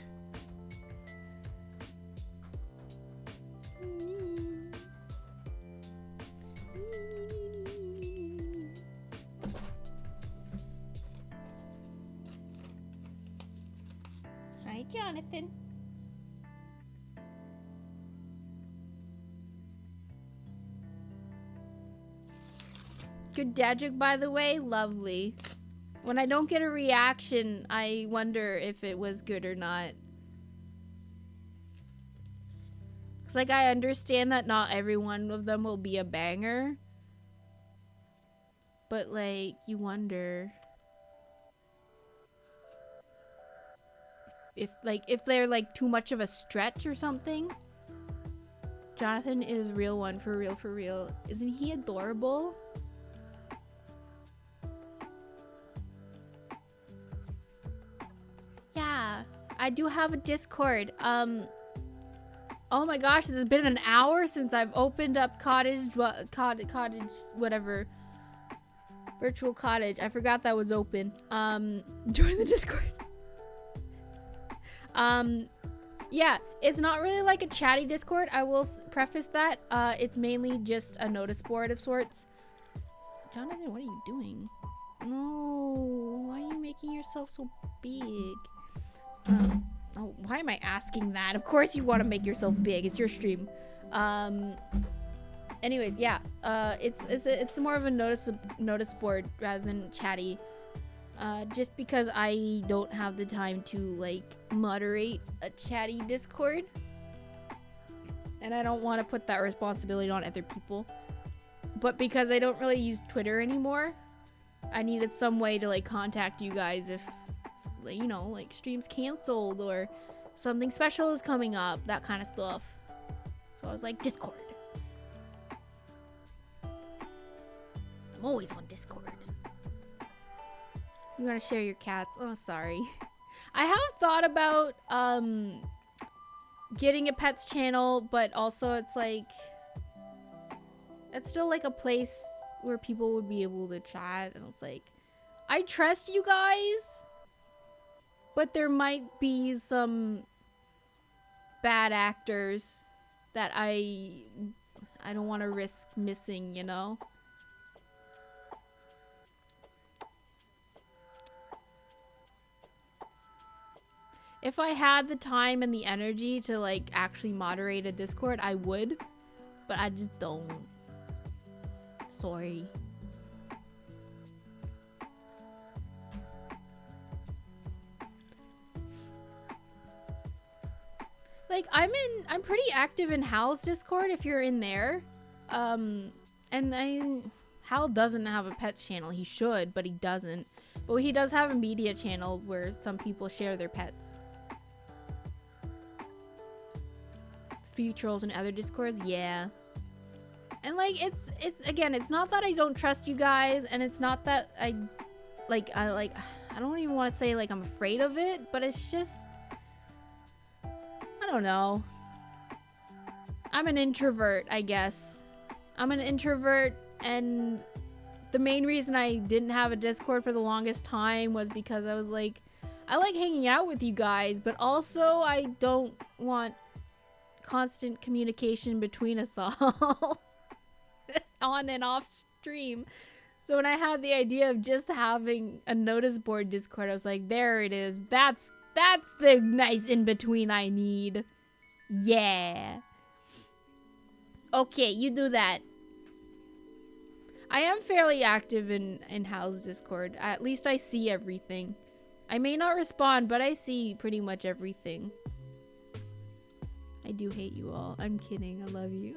Hi, Jonathan. Good dad joke, by the way. Lovely. When I don't get a reaction, I wonder if it was good or not. Cause like I understand that not every one of them will be a banger. But like you wonder if they're like too much of a stretch or something. Jonathan is real one, for real, for real. Isn't he adorable? Yeah, I do have a Discord. Oh my gosh, it's been an hour since I've opened up cottage, whatever. Virtual cottage. I forgot that was open. Join the Discord. Yeah, it's not really like a chatty Discord. I will preface that. It's mainly just a notice board of sorts. Jonathan, what are you doing? No, why are you making yourself so big? Oh, why am I asking that? Of course you want to make yourself big. It's your stream. Anyways, yeah. It's more of a notice board rather than chatty. Just because I don't have the time to like moderate a chatty Discord, and I don't want to put that responsibility on other people. But because I don't really use Twitter anymore, I needed some way to like contact you guys if, you know, like streams canceled or something special is coming up, that kind of stuff. So I was like, Discord. I'm always on Discord. You want to share your cats? Oh, sorry. I have thought about getting a pets channel, but also it's like it's still like a place where people would be able to chat, and it's like I trust you guys, but there might be some bad actors that I don't want to risk missing, you know? If I had the time and the energy to like actually moderate a Discord, I would, but I just don't. Sorry. Like I'm pretty active in Hal's Discord if you're in there. And Hal doesn't have a pets channel. He should, but he doesn't. But he does have a media channel where some people share their pets. Few trolls and other Discords, yeah. And like it's again, it's not that I don't trust you guys, and it's not that I don't even want to say like I'm afraid of it, but it's just I don't know. I'm an introvert, I guess. I'm an introvert, and the main reason I didn't have a Discord for the longest time was because I was like, I like hanging out with you guys, but also I don't want constant communication between us all on and off stream. So when I had the idea of just having a notice board Discord, I was like, there it is. That's the nice in between I need. Yeah. Okay, you do that. I am fairly active in Hal's Discord. At least I see everything. I may not respond, but I see pretty much everything. I do hate you all. I'm kidding. I love you.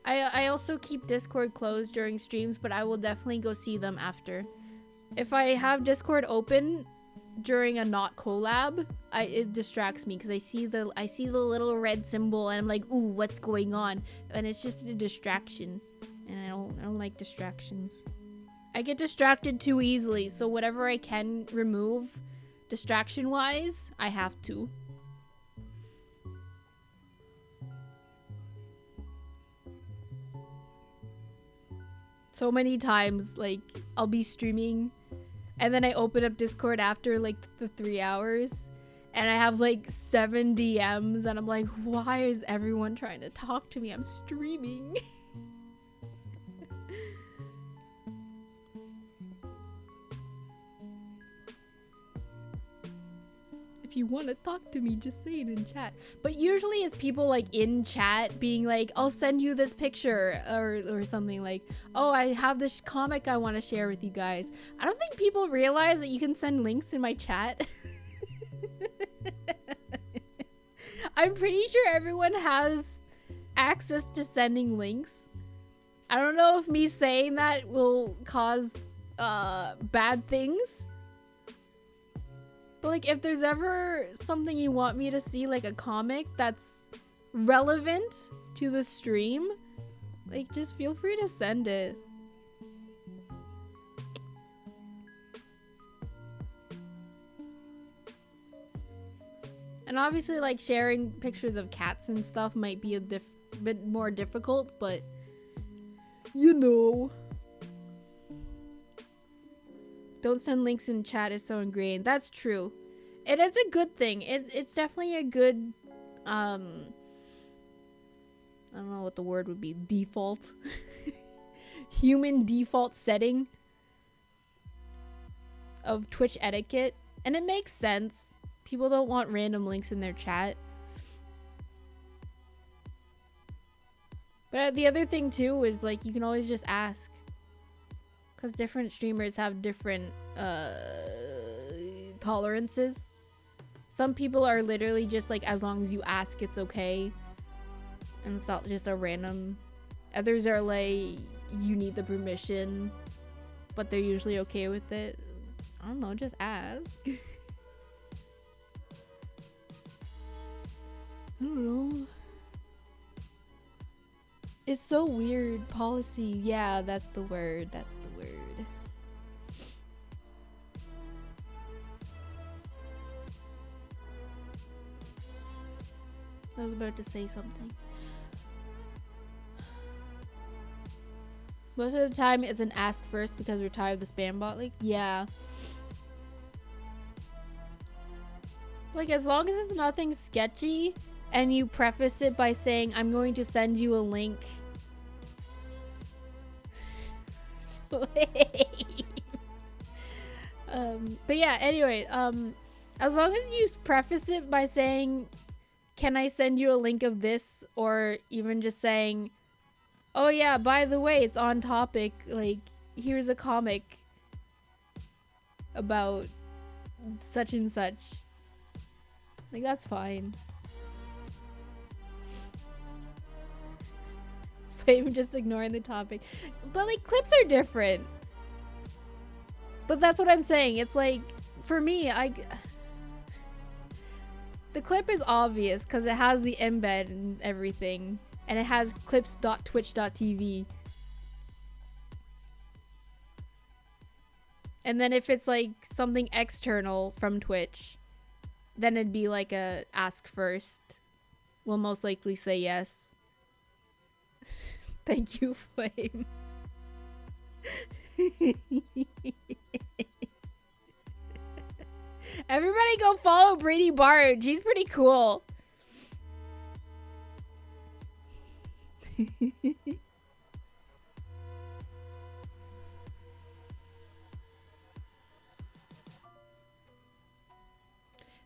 I also keep Discord closed during streams, but I will definitely go see them after. If I have Discord open during a not collab, it distracts me because I see the little red symbol and I'm like, ooh, what's going on? And it's just a distraction, and I don't like distractions. I get distracted too easily, so whatever I can remove distraction wise, I have to. So many times, like, I'll be streaming and then I open up Discord after like the 3 hours and I have like 7 DMs and I'm like, why is everyone trying to talk to me? I'm streaming. If you want to talk to me, just say it in chat. But usually it's people like in chat being like, I'll send you this picture or something like, oh, I have this comic I want to share with you guys. I don't think people realize that you can send links in my chat. I'm pretty sure everyone has access to sending links. I don't know if me saying that will cause bad things. But like if there's ever something you want me to see, like a comic that's relevant to the stream, like just feel free to send it. And obviously like sharing pictures of cats and stuff might be a bit more difficult, but you know. Don't send links in chat, is so ingrained. That's true. And it's a good thing. It's definitely a good, I don't know what the word would be. Default. Human default setting of Twitch etiquette. And it makes sense. People don't want random links in their chat. But the other thing too is like you can always just ask. Because different streamers have different tolerances. Some people are literally just like, as long as you ask, it's okay. And it's not just a random. Others are like, you need the permission. But they're usually okay with it. I don't know, just ask. I don't know. It's so weird. Policy. Yeah, that's the word. That's the word. I was about to say something. Most of the time it's an ask first because we're tired of the spam bot. Like, yeah. Like, as long as it's nothing sketchy and you preface it by saying, I'm going to send you a link. But yeah, anyway, as long as you preface it by saying, can I send you a link of this? Or even just saying, oh yeah, by the way, it's on topic. Like, here's a comic about such and such. Like, that's fine. But even just ignoring the topic. But like, clips are different. But that's what I'm saying. It's like, for me, the clip is obvious because it has the embed and everything. And it has clips.twitch.tv. And then if it's like something external from Twitch, then it'd be like a ask first. We'll most likely say yes. Thank you, Flame. Everybody go follow Brady Bard. She's pretty cool.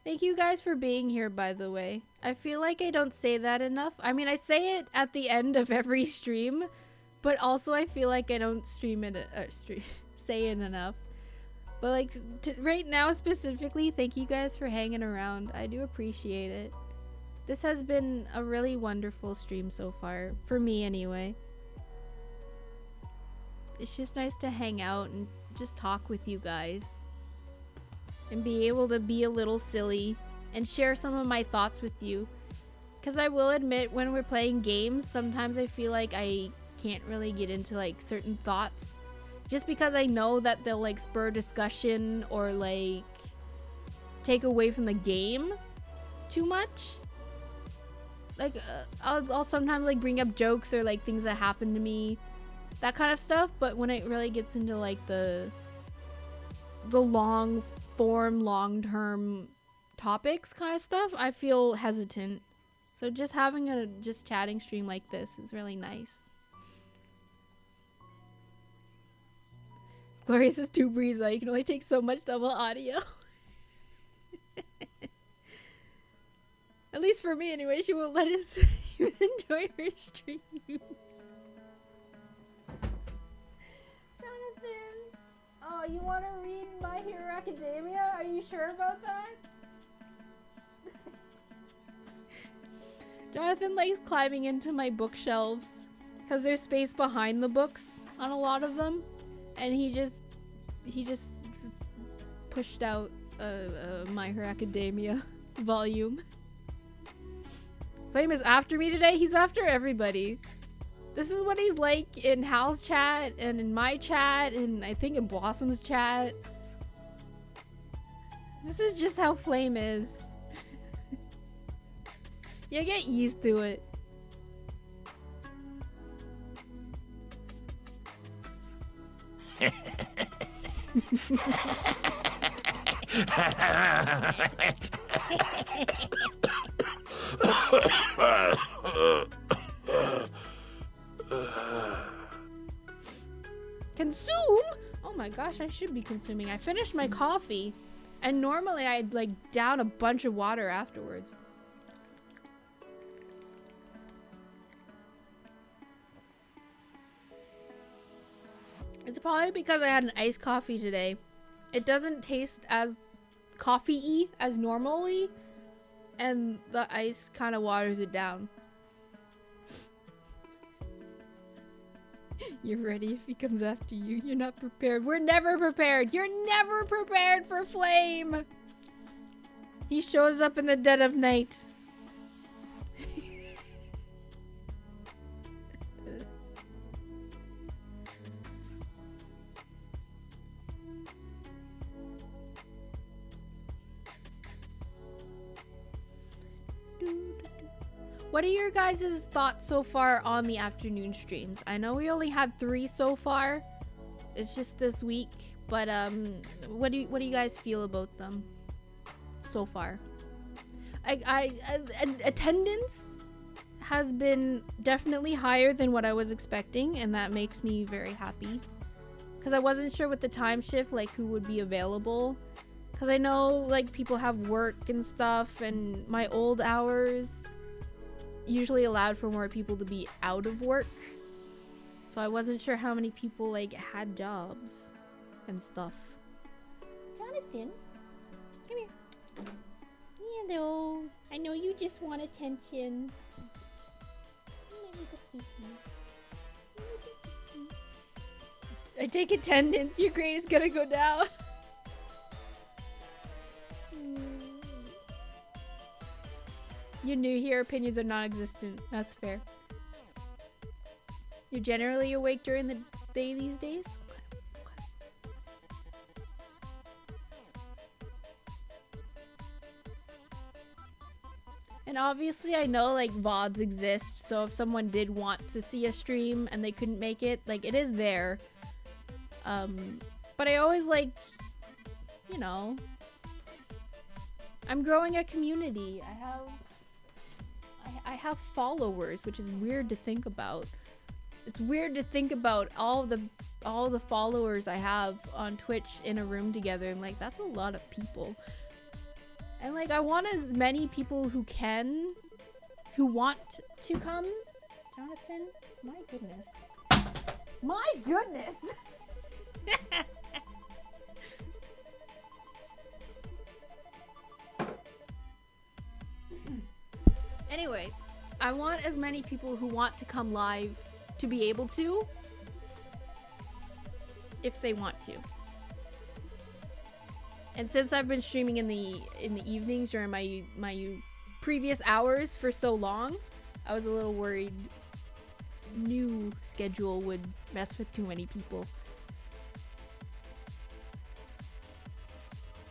Thank you guys for being here, by the way. I feel like I don't say that enough. I mean, I say it at the end of every stream, but also I feel like I don't say it enough. But like right now specifically, thank you guys for hanging around. I do appreciate it. This has been a really wonderful stream so far, for me anyway. It's just nice to hang out and just talk with you guys. And be able to be a little silly and share some of my thoughts with you. Because I will admit, when we're playing games, sometimes I feel like I can't really get into like certain thoughts. Just because I know that they'll like spur discussion or like take away from the game too much. Like I'll sometimes like bring up jokes or like things that happen to me. That kind of stuff. But when it really gets into like the long form, long-term topics kind of stuff, I feel hesitant. So just having a just chatting stream like this is really nice. Glorious is too breezy. You can only take so much double audio. At least for me anyway, she won't let us even enjoy her streams. Jonathan! Oh, you want to read My Hero Academia? Are you sure about that? Jonathan likes climbing into my bookshelves because there's space behind the books on a lot of them, and he just pushed out My Hero Academia volume. Flame is after me today. He's after everybody. This is what he's like in Hal's chat and in my chat and I think in Blossom's chat. This is just how Flame is. You get used to it. Consume? Oh my gosh, I should be consuming. I finished my coffee and normally I'd like down a bunch of water afterwards. It's probably because I had an iced coffee today. It doesn't taste as coffee-y as normally, and the ice kind of waters it down. You're ready if he comes after you. You're not prepared. We're never prepared. You're never prepared for Flame. He shows up in the dead of night. What are your guys' thoughts so far on the afternoon streams? I know we only had 3 so far. It's just this week, but what do you guys feel about them so far? Attendance has been definitely higher than what I was expecting, and that makes me very happy. Because I wasn't sure with the time shift, like who would be available. Because I know like people have work and stuff, and my old hours usually allowed for more people to be out of work, so I wasn't sure how many people like had jobs and stuff. Jonathan, come here. Hello. I know you just want attention. I take attendance. Your grade is gonna go down. You're new here, opinions are non-existent. That's fair. You're generally awake during the day these days? Okay. And obviously I know like VODs exist, so if someone did want to see a stream and they couldn't make it, like it is there. But I always like, you know, I'm growing a community. I have followers, which is weird to think about. It's weird to think about all the followers I have on Twitch in a room together. I'm like, that's a lot of people. And like, I want as many people who want to come. Jonathan, my goodness. My goodness! Anyway, I want as many people who want to come live to be able to, if they want to. And since I've been streaming in the evenings during my previous hours for so long, I was a little worried new schedule would mess with too many people.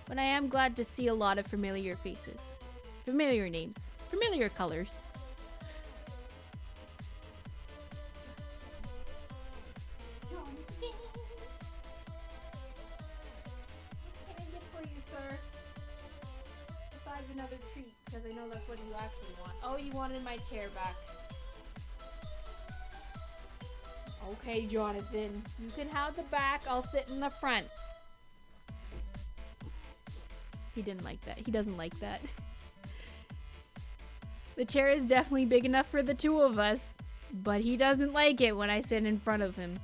But I am glad to see a lot of familiar faces, familiar names. Familiar colors. What can I get for you, sir? Besides another treat, because I know that's what you actually want. Oh, you wanted my chair back. Okay, Jonathan. You can have the back. I'll sit in the front. He didn't like that. He doesn't like that. The chair is definitely big enough for the two of us, but he doesn't like it when I sit in front of him.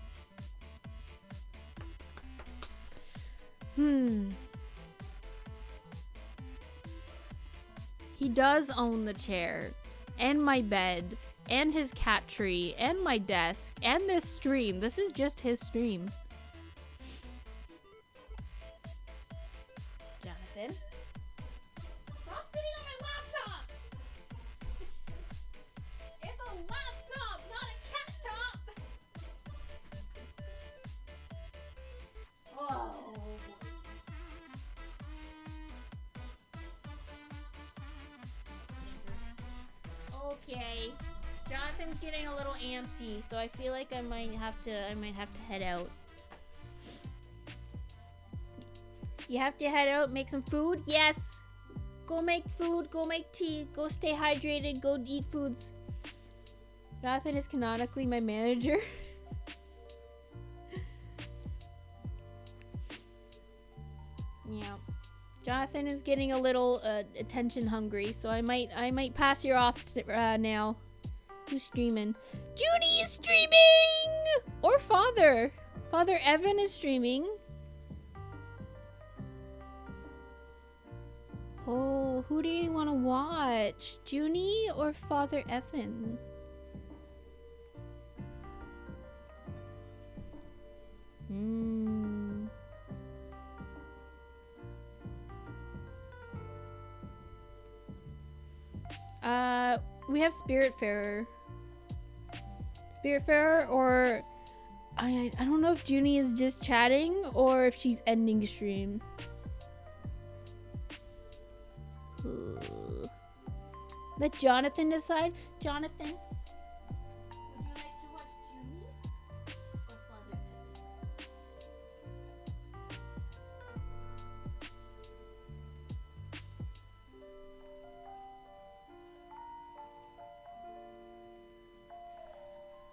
He does own the chair, and my bed, and his cat tree, and my desk, and this stream. This is just his stream. Jonathan? Stop sitting on my laptop! It's a laptop, not a cat top! Oh. Okay. Jonathan's getting a little antsy, so I feel like I might have to head out. You have to head out, make some food? Yes. Go make food, go make tea, go stay hydrated, go eat foods. Jonathan is canonically my manager. Yeah. Jonathan is getting a little attention hungry, so I might pass you off now. Who's streaming? Junie is streaming! Or Father. Father Evan is streaming. Oh, who do you want to watch? Junie or Father Evan? We have Spiritfarer. Spiritfarer, or I don't know if Junie is just chatting or if she's ending stream. Let Jonathan decide. Jonathan, would you like to watch Junie or Father Evan?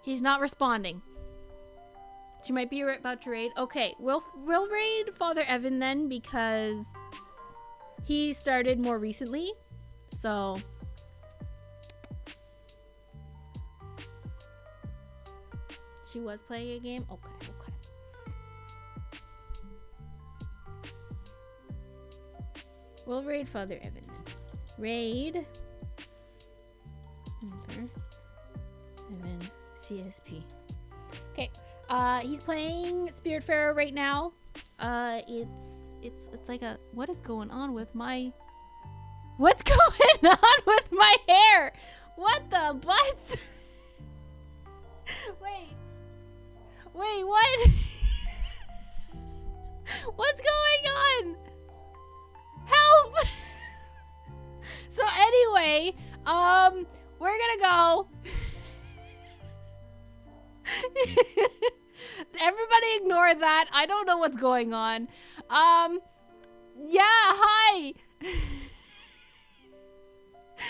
He's not responding. She might be about to raid. Okay, we'll raid Father Evan then, because he started more recently. So she was playing a game. Okay. We'll raid Father Evan then. Raid Father Evan CSP. Okay. He's playing Spiritfarer right now. It's like a, what is going on with my, what's going on with my hair? What the butts? Wait, what? What's going on? Help! So anyway, we're gonna go. Everybody ignore that. I don't know what's going on. Yeah, hi.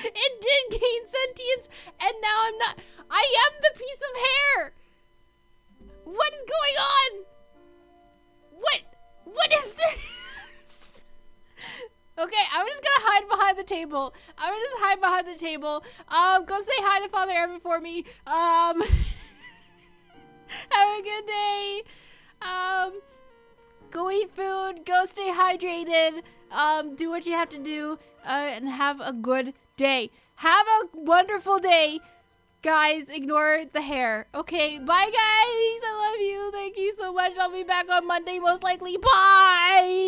It did gain sentience, and now I'm not. I am the piece of hair. What is going on? What is this? Okay, I'm just gonna hide behind the table. Go say hi to Father Evan for me. Have a good day. Go eat food. Go stay hydrated. Do what you have to do. And have a good day. Have a wonderful day. Guys, ignore the hair. Okay, bye guys. I love you. Thank you so much. I'll be back on Monday most likely. Bye.